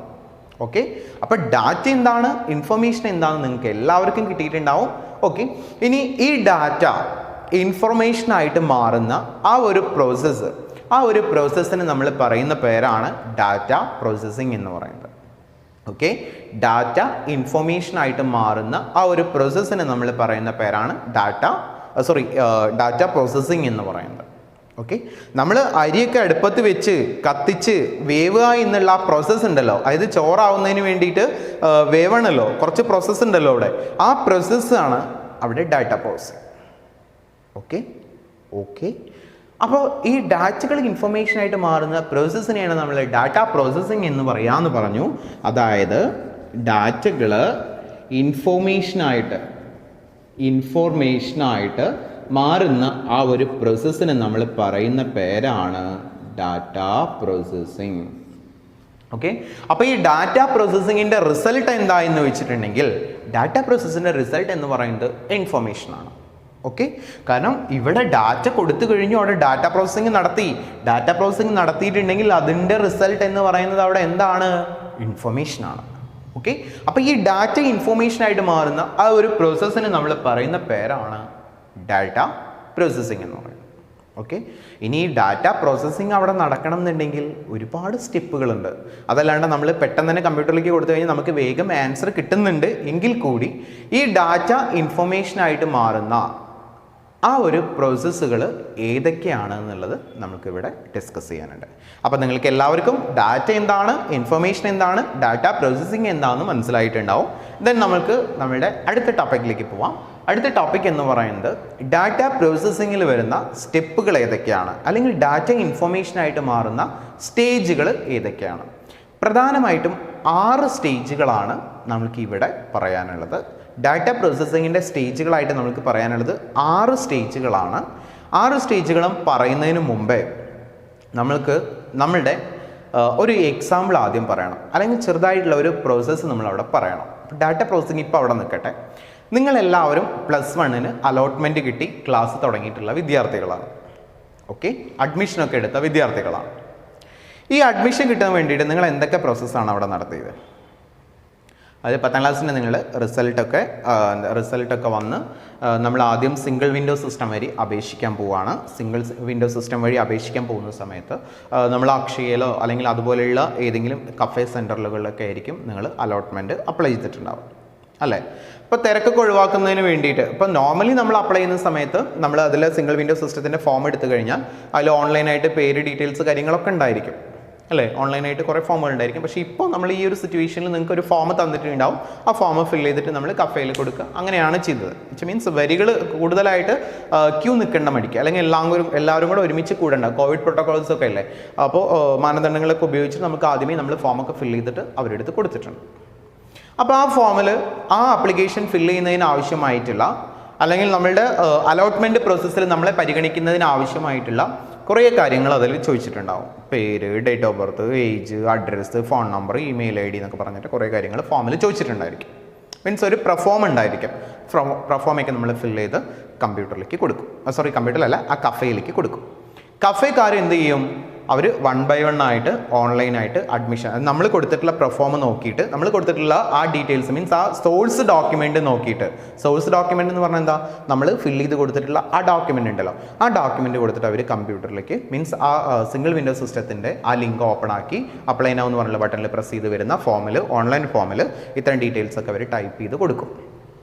ഓക്കെ, അപ്പോൾ ഡാറ്റ എന്താണ്, ഇൻഫർമേഷൻ എന്താണെന്ന് നിങ്ങൾക്ക് എല്ലാവർക്കും കിട്ടിയിട്ടുണ്ടാവും. ഓക്കെ, ഇനി ഈ ഡാറ്റ ഇൻഫർമേഷനായിട്ട് മാറുന്ന ആ ഒരു പ്രോസസ്സിന് നമ്മൾ പറയുന്ന പേരാണ് ഡാറ്റ പ്രോസസ്സിംഗ് എന്ന് പറയുന്നത്. ഓക്കെ, ഡാറ്റ ഇൻഫർമേഷനായിട്ട് മാറുന്ന ആ ഒരു പ്രോസസ്സിന് നമ്മൾ പറയുന്ന പേരാണ് ഡാറ്റ പ്രോസസ്സിംഗ് എന്ന് പറയുന്നത്. ഓക്കെ, നമ്മൾ അരിയൊക്കെ അടുപ്പത്ത് വെച്ച് കത്തിച്ച് വേവുക എന്നുള്ള ആ പ്രോസസ്സ് ഉണ്ടല്ലോ, അതായത് ചോറാവുന്നതിന് വേണ്ടിയിട്ട് വേവണമല്ലോ, കുറച്ച് പ്രോസസ്സ് ഉണ്ടല്ലോ അവിടെ, ആ പ്രോസസ്സാണ് അവിടെ ഡാറ്റ പ്രോസസ്സിംഗ്. ഓക്കെ, അപ്പോൾ ഈ ഡാറ്റകൾ ഇൻഫർമേഷനായിട്ട് മാറുന്ന പ്രോസസ്സിനെയാണ് നമ്മൾ ഡാറ്റ പ്രോസസ്സിംഗ് എന്ന് പറയാമെന്ന് പറഞ്ഞു. അതായത് ഡാറ്റകൾ ഇൻഫോർമേഷനായിട്ട് മാറുന്ന ആ ഒരു പ്രോസസ്സിന് നമ്മൾ പറയുന്ന പേരാണ് ഡാറ്റ പ്രോസസ്സിംഗ്. ഓക്കെ, അപ്പോൾ ഈ ഡാറ്റ പ്രോസസ്സിങ്ങിൻ്റെ റിസൾട്ട് എന്തായെന്ന് വെച്ചിട്ടുണ്ടെങ്കിൽ ഡാറ്റ പ്രോസസ്സിൻ്റെ റിസൾട്ട് എന്ന് പറയുന്നത് ഇൻഫർമേഷനാണ്. ഓക്കെ, കാരണം ഇവിടെ ഡാറ്റ കൊടുത്തു കഴിഞ്ഞു, അവിടെ ഡാറ്റ പ്രോസസ്സിംഗ് നടത്തിയിട്ടുണ്ടെങ്കിൽ അതിൻ്റെ റിസൾട്ട് എന്ന് പറയുന്നത് അവിടെ എന്താണ്, ഇൻഫർമേഷനാണ്. ഓക്കെ, അപ്പോൾ ഈ ഡാറ്റ ഇൻഫർമേഷനായിട്ട് മാറുന്ന ആ ഒരു പ്രോസസ്സിന് നമ്മൾ പറയുന്ന പേരാണ് ഡാറ്റ പ്രോസസ്സിംഗ് എന്ന് പറയുന്നത്. ഓക്കെ, ഇനി ഈ ഡാറ്റ പ്രോസസ്സിംഗ് അവിടെ നടക്കണം എന്നുണ്ടെങ്കിൽ ഒരുപാട് സ്റ്റെപ്പുകളുണ്ട്. അതല്ലാണ്ട് നമ്മൾ പെട്ടെന്ന് തന്നെ കമ്പ്യൂട്ടറിലേക്ക് കൊടുത്തു കഴിഞ്ഞാൽ നമുക്ക് വേഗം ആൻസർ കിട്ടുന്നുണ്ട് എങ്കിൽ കൂടി ഈ ഡാറ്റ ഇൻഫർമേഷനായിട്ട് മാറുന്ന ആ ഒരു പ്രോസസ്സുകൾ ഏതൊക്കെയാണ് എന്നുള്ളത് നമുക്കിവിടെ ഡിസ്കസ് ചെയ്യാനുണ്ട്. അപ്പോൾ നിങ്ങൾക്ക് എല്ലാവർക്കും ഡാറ്റ എന്താണ്, ഇൻഫർമേഷൻ എന്താണ്, ഡാറ്റ പ്രോസസ്സിംഗ് എന്താണെന്ന് മനസ്സിലായിട്ടുണ്ടാവും. ദെൻ നമുക്ക് നമ്മുടെ അടുത്ത ടോപ്പിക്കിലേക്ക് പോവാം. അടുത്ത ടോപ്പിക് എന്ന് പറയുന്നത് ഡാറ്റ പ്രോസസ്സിങ്ങിൽ വരുന്ന സ്റ്റെപ്പുകൾ ഏതൊക്കെയാണ്, അല്ലെങ്കിൽ ഡാറ്റ ഇൻഫർമേഷനായിട്ട് മാറുന്ന സ്റ്റേജുകൾ ഏതൊക്കെയാണ്. പ്രധാനമായിട്ടും 6 സ്റ്റേജുകളാണ് നമുക്ക് ഇവിടെ പറയാനുള്ളത്. ഡാറ്റ പ്രോസസ്സിങ്ങിൻ്റെ സ്റ്റേജുകളായിട്ട് നമുക്ക് പറയാനുള്ളത് 6 സ്റ്റേജുകളാണ്. 6 സ്റ്റേജുകളും പറയുന്നതിന് മുമ്പേ നമ്മളുടെ ഒരു എക്സാമ്പിൾ ആദ്യം പറയണം, അല്ലെങ്കിൽ ചെറുതായിട്ടുള്ള ഒരു പ്രോസസ്സ് നമ്മളവിടെ പറയണം. ഡാറ്റ പ്രോസസ്സിങ് ഇപ്പോൾ അവിടെ നിൽക്കട്ടെ. നിങ്ങളെല്ലാവരും +1 അലോട്ട്മെൻറ്റ് കിട്ടി ക്ലാസ് തുടങ്ങിയിട്ടുള്ള വിദ്യാർത്ഥികളാണ്. ഓക്കെ, അഡ്മിഷനൊക്കെ എടുത്ത വിദ്യാർത്ഥികളാണ്. ഈ അഡ്മിഷൻ കിട്ടാൻ വേണ്ടിയിട്ട് നിങ്ങൾ എന്തൊക്കെ പ്രോസസ്സാണ് അവിടെ നടത്തിയത്? അത് 10ാം ക്ലാസ്സിൻ്റെ നിങ്ങൾ റിസൾട്ടൊക്കെ വന്ന് നമ്മൾ ആദ്യം സിംഗിൾ വിൻഡോ സിസ്റ്റം വഴി അപേക്ഷിക്കാൻ പോവുകയാണ്. സിംഗിൾ വിൻഡോ സിസ്റ്റം വഴി അപേക്ഷിക്കാൻ പോകുന്ന സമയത്ത് നമ്മൾ അക്ഷയയിലോ അല്ലെങ്കിൽ അതുപോലെയുള്ള ഏതെങ്കിലും കഫേ സെൻറ്ററുകളിലൊക്കെ ആയിരിക്കും നിങ്ങൾ അലോട്ട്മെൻറ്റ് അപ്ലൈ ചെയ്തിട്ടുണ്ടാവും അല്ലേ? ഇപ്പോൾ തിരക്കൊക്കെ ഒഴിവാക്കുന്നതിന് വേണ്ടിയിട്ട് ഇപ്പോൾ നോർമലി നമ്മൾ അപ്ലൈ ചെയ്യുന്ന സമയത്ത് നമ്മൾ അതിൽ സിംഗിൾ വിൻഡോ സിസ്റ്റത്തിൻ്റെ ഫോം എടുത്തു കഴിഞ്ഞാൽ അതിൽ ഓൺലൈനായിട്ട് പേര്, ഡീറ്റെയിൽസ്, കാര്യങ്ങളൊക്കെ ഉണ്ടായിരിക്കും അല്ലേ? ഓൺലൈനായിട്ട് കുറേ ഫോമുകൾ ഉണ്ടായിരിക്കും. പക്ഷേ ഇപ്പോൾ നമ്മൾ ഈ ഒരു സിറ്റുവേഷനിൽ നിങ്ങൾക്ക് ഒരു ഫോം തന്നിട്ടുണ്ടാവും. ആ ഫോം ഫില്ല് ചെയ്തിട്ട് നമ്മൾ കഫേയിൽ കൊടുക്കുക, അങ്ങനെയാണ് ചെയ്തത്. വിച്ച് മീൻസ് വരികൾ കൂടുതലായിട്ട് ക്യൂ നിൽക്കേണ്ട മടിക്കുക, അല്ലെങ്കിൽ എല്ലാവരും കൂടെ ഒരുമിച്ച് കൂടേണ്ട. കോവിഡ് പ്രോട്ടോകോൾസ് ഒക്കെ അല്ലേ, അപ്പോൾ മാനദണ്ഡങ്ങളൊക്കെ ഉപയോഗിച്ച് നമുക്ക് ആദ്യമേ നമ്മൾ ഫോമൊക്കെ ഫില്ല് ചെയ്തിട്ട് അവരെടുത്ത് കൊടുത്തിട്ടുണ്ട്. അപ്പോൾ ആ ഫോമിൽ ആ ആപ്ലിക്കേഷൻ ഫില്ല് ചെയ്യുന്നതിന് ആവശ്യമായിട്ടുള്ള, അല്ലെങ്കിൽ നമ്മളുടെ അലോട്ട്മെൻറ്റ് പ്രോസസ്സിൽ നമ്മളെ പരിഗണിക്കുന്നതിന് ആവശ്യമായിട്ടുള്ള കുറേ കാര്യങ്ങൾ അതിൽ ചോദിച്ചിട്ടുണ്ടാവും. പേര്, date of birth, age, address, phone number, email ID എന്നൊക്കെ പറഞ്ഞിട്ട് കുറേ കാര്യങ്ങൾ ഫോമിൽ ചോദിച്ചിട്ടുണ്ടായിരിക്കും. മീൻസ് ഒരു പ്രൊഫോം ഉണ്ടായിരിക്കും. പ്രൊഫോമൊക്കെ നമ്മൾ ഫില്ല് ചെയ്ത് കമ്പ്യൂട്ടറിലേക്ക് കൊടുക്കും. കമ്പ്യൂട്ടറിലല്ല, ആ കഫേയിലേക്ക് കൊടുക്കും. കഫേക്കാർ എന്ത് ചെയ്യും? അവർ 1 by 1 ആയിട്ട് ഓൺലൈനായിട്ട് അഡ്മിഷൻ, നമ്മൾ കൊടുത്തിട്ടുള്ള പ്രൊഫോം നോക്കിയിട്ട്, നമ്മൾ കൊടുത്തിട്ടുള്ള ആ ഡീറ്റെയിൽസ്, മീൻസ് ആ സോഴ്സ് ഡോക്യുമെൻ്റ് നോക്കിയിട്ട്, സോഴ്സ് ഡോക്യുമെൻ്റ് എന്ന് പറഞ്ഞാൽ എന്താ, നമ്മൾ ഫില്ല് ചെയ്ത് കൊടുത്തിട്ടുള്ള ആ ഡോക്യുമെൻ്റ് ഉണ്ടല്ലോ, ആ ഡോക്യുമെൻ്റ് കൊടുത്തിട്ട് അവർ കമ്പ്യൂട്ടറിലേക്ക്, മീൻസ് ആ സിംഗിൾ വിൻഡോ സിസ്റ്റത്തിൻ്റെ ആ ലിങ്ക് ഓപ്പൺ ആക്കി അപ്ലൈ നൗ എന്ന് പറഞ്ഞുള്ള ബട്ടണിൽ പ്രസ് ചെയ്ത് വരുന്ന ഫോമിൽ, ഓൺലൈൻ ഫോമിൽ ഇത്തരം ഡീറ്റെയിൽസ് ഒക്കെ അവർ ടൈപ്പ് ചെയ്ത് കൊടുക്കും.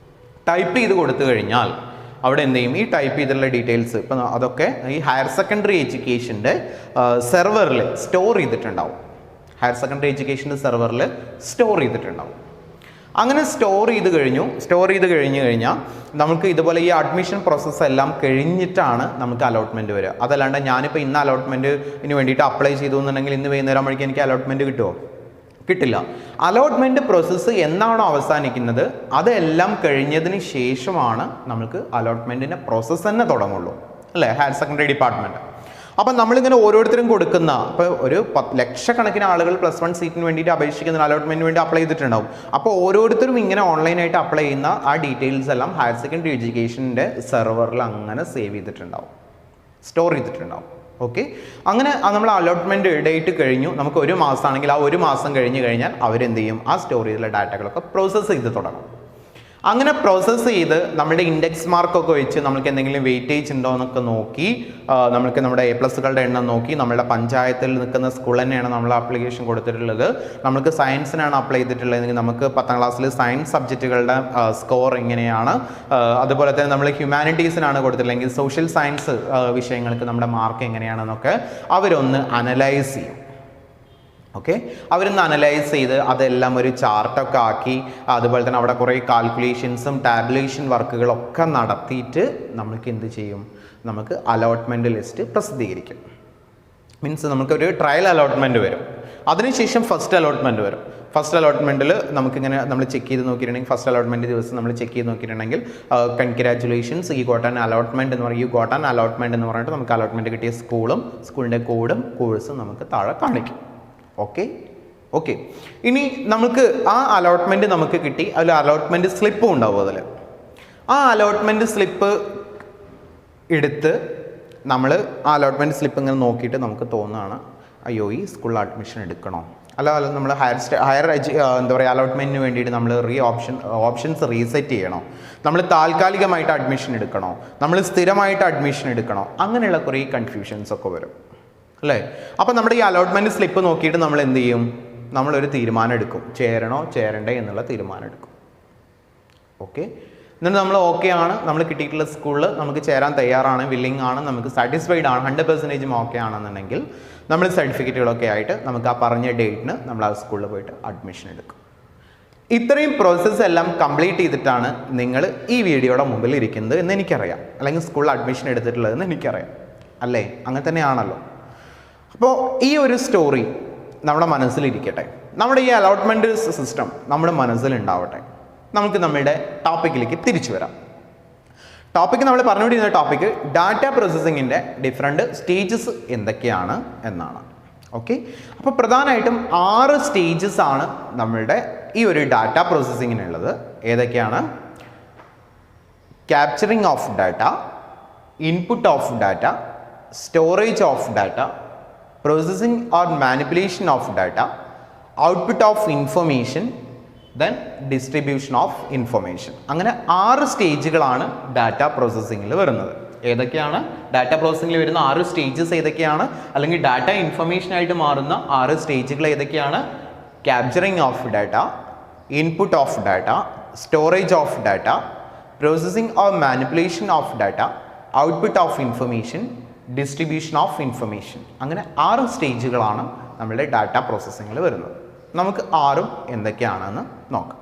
ടൈപ്പ് ചെയ്ത് കൊടുത്തു കഴിഞ്ഞാൽ അവിടെ എന്ത് ചെയ്യും? ഈ ടൈപ്പ് ചെയ്തിട്ടുള്ള ഡീറ്റെയിൽസ് ഇപ്പം അതൊക്കെ ഈ ഹയർ സെക്കൻഡറി എഡ്യൂക്കേഷൻ്റെ സെർവറിൽ സ്റ്റോർ ചെയ്തിട്ടുണ്ടാവും. ഹയർ സെക്കൻഡറി എഡ്യൂക്കേഷൻ്റെ സെർവറിൽ സ്റ്റോർ ചെയ്തിട്ടുണ്ടാവും. അങ്ങനെ സ്റ്റോർ ചെയ്ത് കഴിഞ്ഞാൽ നമുക്ക് ഇതുപോലെ ഈ അഡ്മിഷൻ പ്രോസസ്സ് എല്ലാം കഴിഞ്ഞിട്ടാണ് നമുക്ക് അലോട്ട്മെൻറ്റ് വരിക. അതല്ലാണ്ട് ഞാനിപ്പോൾ ഇന്ന് അലോട്ട്മെൻറ്റിന് വേണ്ടിയിട്ട് അപ്ലൈ ചെയ്തു എന്നുണ്ടെങ്കിൽ ഇന്ന് വൈകുന്നേരം ആകുമ്പോഴേക്കും എനിക്ക് അലോട്ട്മെൻറ്റ് കിട്ടുമോ? കിട്ടില്ല. അലോട്ട്മെൻറ്റ് പ്രോസസ്സ് എന്നാണോ അവസാനിക്കുന്നത് അതെല്ലാം കഴിഞ്ഞതിന് ശേഷമാണ് നമുക്ക് അലോട്ട്മെൻറ്റിൻ്റെ പ്രോസസ്സ് തന്നെ തുടങ്ങുള്ളൂ അല്ലേ? Higher secondary department. അപ്പം നമ്മളിങ്ങനെ ഓരോരുത്തരും കൊടുക്കുന്ന ഇപ്പോൾ ഒരു ലക്ഷക്കണക്കിന് ആളുകൾ +1 സീറ്റിന് വേണ്ടിയിട്ട് അപേക്ഷിക്കുന്ന അലോട്ട്മെൻറ്റിന് വേണ്ടി അപ്ലൈ ചെയ്തിട്ടുണ്ടാവും. അപ്പോൾ ഓരോരുത്തരും ഇങ്ങനെ ഓൺലൈനായിട്ട് അപ്ലൈ ചെയ്യുന്ന ആ ഡീറ്റെയിൽസ് എല്ലാം ഹയർ സെക്കൻഡറി എഡ്യൂക്കേഷൻ്റെ സെർവറിൽ അങ്ങനെ സേവ് ചെയ്തിട്ടുണ്ടാവും, സ്റ്റോർ ചെയ്തിട്ടുണ്ടാവും. ഓക്കെ, അങ്ങനെ നമ്മൾ അലോട്ട്മെൻറ്റ് ഡേറ്റ് കഴിഞ്ഞു, നമുക്ക് 1 മാസമാണെങ്കിൽ ആ 1 മാസം കഴിഞ്ഞ് കഴിഞ്ഞാൽ അവരെന്ത് ചെയ്യും, ആ സ്റ്റോർ ചെയ്തുള്ള ഡാറ്റകളൊക്കെ പ്രോസസ്സ് ചെയ്ത് തുടങ്ങും. അങ്ങനെ പ്രോസസ്സ് ചെയ്ത് നമ്മുടെ ഇൻഡെക്സ് മാർക്കൊക്കെ വെച്ച് നമുക്ക് എന്തെങ്കിലും വെയിറ്റേജ് ഉണ്ടോ എന്നൊക്കെ നോക്കി, നമുക്ക് നമ്മുടെ A+കളുടെ എണ്ണം നോക്കി, നമ്മുടെ പഞ്ചായത്തിൽ നിൽക്കുന്ന സ്കൂൾ തന്നെയാണ് നമ്മൾ ആപ്ലിക്കേഷൻ കൊടുത്തിട്ടുള്ളത്, നമുക്ക് സയൻസിനാണ് അപ്ലൈ ചെയ്തിട്ടുള്ളതെങ്കിൽ നമുക്ക് 10ാം ക്ലാസ്സിൽ സയൻസ് സബ്ജക്റ്റുകളുടെ സ്കോർ എങ്ങനെയാണ്, അതുപോലെ തന്നെ നമ്മൾ ഹ്യൂമാനിറ്റീസിനാണ് കൊടുത്തിട്ടുള്ളതെങ്കിൽ സോഷ്യൽ സയൻസ് വിഷയങ്ങൾക്ക് നമ്മുടെ മാർക്ക് എങ്ങനെയാണെന്നൊക്കെ അവരൊന്ന് അനലൈസ് ചെയ്യും. ഓക്കെ, അവരൊന്ന് അനലൈസ് ചെയ്ത് അതെല്ലാം ഒരു ചാർട്ടൊക്കെ ആക്കി, അതുപോലെ തന്നെ അവിടെ കുറേ കാൽക്കുലേഷൻസും ടാബുലേഷൻ വർക്കുകളൊക്കെ നടത്തിയിട്ട് നമുക്ക് എന്ത് ചെയ്യും, നമുക്ക് അലോട്ട്മെൻറ്റ് ലിസ്റ്റ് പ്രസിദ്ധീകരിക്കും. മീൻസ് നമുക്കൊരു ട്രയൽ അലോട്ട്മെൻറ്റ് വരും, അതിനുശേഷം ഫസ്റ്റ് അലോട്ട്മെൻറ്റ് വരും. ഫസ്റ്റ് അലോട്ട്മെൻറ്റിൽ നമുക്കിങ്ങനെ നമ്മൾ ചെക്ക് ചെയ്ത് നോക്കിയിട്ടുണ്ടെങ്കിൽ, ഫസ്റ്റ് അലോട്ട്മെൻറ്റ് ദിവസം നമ്മൾ ചെക്ക് ചെയ്ത് നോക്കിയിട്ടുണ്ടെങ്കിൽ congratulations, you got an allotment എന്ന് പറയും, യു ഗോട്ട് ആൻ അലോട്ട്മെൻറ്റ് എന്ന് പറഞ്ഞിട്ട് നമുക്ക് അലോട്ട്മെൻറ്റ് കിട്ടിയ സ്കൂളും സ്കൂളിൻ്റെ കോഡും കോഴ്സും നമുക്ക് താഴെ കാണിക്കും. ഓക്കെ, ഇനി നമുക്ക് ആ അലോട്ട്മെൻറ്റ് നമുക്ക് കിട്ടി, അതിൽ അലോട്ട്മെൻറ്റ് സ്ലിപ്പും ഉണ്ടാവും. അതിൽ ആ അലോട്ട്മെൻറ്റ് സ്ലിപ്പ് എടുത്ത് നമ്മൾ ആ അലോട്ട്മെൻറ്റ് സ്ലിപ്പ് ഇങ്ങനെ നോക്കിയിട്ട് നമുക്ക് തോന്നുകയാണ്, അയ്യോ ഈ സ്കൂളിൽ അഡ്മിഷൻ എടുക്കണോ, അല്ല നമ്മൾ ഹയർ എന്താ പറയുക അലോട്ട്മെൻറ്റിന് വേണ്ടിയിട്ട് നമ്മൾ ഓപ്ഷൻസ് റീസെറ്റ് ചെയ്യണോ, നമ്മൾ താൽക്കാലികമായിട്ട് അഡ്മിഷൻ എടുക്കണോ, നമ്മൾ സ്ഥിരമായിട്ട് അഡ്മിഷൻ എടുക്കണോ, അങ്ങനെയുള്ള കുറേ കൺഫ്യൂഷൻസ് ഒക്കെ വരും അല്ലേ. അപ്പം നമ്മുടെ ഈ അലോട്ട്മെൻറ്റ് സ്ലിപ്പ് നോക്കിയിട്ട് നമ്മൾ എന്ത് ചെയ്യും, നമ്മളൊരു തീരുമാനം എടുക്കും, ചേരണോ ചേരണ്ടേ എന്നുള്ള തീരുമാനം എടുക്കും. ഓക്കെ, എന്നിട്ട് നമ്മൾ ഓക്കെ ആണ്, നമ്മൾ കിട്ടിയിട്ടുള്ള സ്കൂളിൽ നമുക്ക് ചേരാൻ തയ്യാറാണ്, വില്ലിംഗ് ആണ്, നമുക്ക് സാറ്റിസ്ഫൈഡ് ആണ്, 100% ഓക്കെ ആണെന്നുണ്ടെങ്കിൽ നമ്മൾ സർട്ടിഫിക്കറ്റുകളൊക്കെ ആയിട്ട് നമുക്ക് ആ പറഞ്ഞ ഡേറ്റിന് നമ്മൾ ആ സ്കൂളിൽ പോയിട്ട് അഡ്മിഷൻ എടുക്കും. ഇത്രയും പ്രോസസ്സ് എല്ലാം കംപ്ലീറ്റ് ചെയ്തിട്ടാണ് നിങ്ങൾ ഈ വീഡിയോയുടെ മുമ്പിൽ ഇരിക്കുന്നത് എന്ന് എനിക്കറിയാം, അല്ലെങ്കിൽ സ്കൂളിൽ അഡ്മിഷൻ എടുത്തിട്ടുള്ളതെന്ന് എനിക്കറിയാം അല്ലേ, അങ്ങനെ തന്നെയാണല്ലോ. അപ്പോൾ ഈ ഒരു സ്റ്റോറി നമ്മുടെ മനസ്സിലിരിക്കട്ടെ, നമ്മുടെ ഈ അലോട്ട്മെൻറ്റ് സിസ്റ്റം നമ്മുടെ മനസ്സിലുണ്ടാവട്ടെ. നമുക്ക് നമ്മുടെ ടോപ്പിക്കിലേക്ക് തിരിച്ചു വരാം. ടോപ്പിക്ക് നമ്മൾ പറഞ്ഞുകൊണ്ടിരുന്ന ടോപ്പിക്ക് ഡാറ്റ പ്രോസസ്സിങ്ങിൻ്റെ ഡിഫറെൻറ്റ് സ്റ്റേജസ് എന്തൊക്കെയാണ് എന്നാണ്. ഓക്കെ, അപ്പോൾ പ്രധാനമായിട്ടും 6 സ്റ്റേജസ് ആണ് നമ്മളുടെ ഈ ഒരു ഡാറ്റ പ്രോസസ്സിങ്ങിനുള്ളത്. ഏതൊക്കെയാണ്? Capturing of data, input of data, storage of data, processing or manipulation of data, output of information, then distribution of information. അങ്ങനെ 6 സ്റ്റേജുകളാണ് ഡാറ്റ പ്രോസസ്സിങ്ങിൽ വരുന്നത്. ഏതൊക്കെയാണ് ഡാറ്റ പ്രോസസ്സിങ്ങിൽ വരുന്ന 6 സ്റ്റേജസ് ഏതൊക്കെയാണ്, അല്ലെങ്കിൽ ഡാറ്റ ഇൻഫർമേഷൻ ആയിട്ട് മാറുന്ന 6 സ്റ്റേജുകൾ ഏതൊക്കെയാണ്? Capturing of data, input of data, storage of data, processing or manipulation of data, output of information, distribution of information. അങ്ങനെ 6 സ്റ്റേജുകളാണ് നമ്മളുടെ ഡാറ്റ പ്രോസസ്സിങ്ങിൽ വരുന്നത്. നമുക്ക് 6ഉം എന്തൊക്കെയാണെന്ന് നോക്കാം.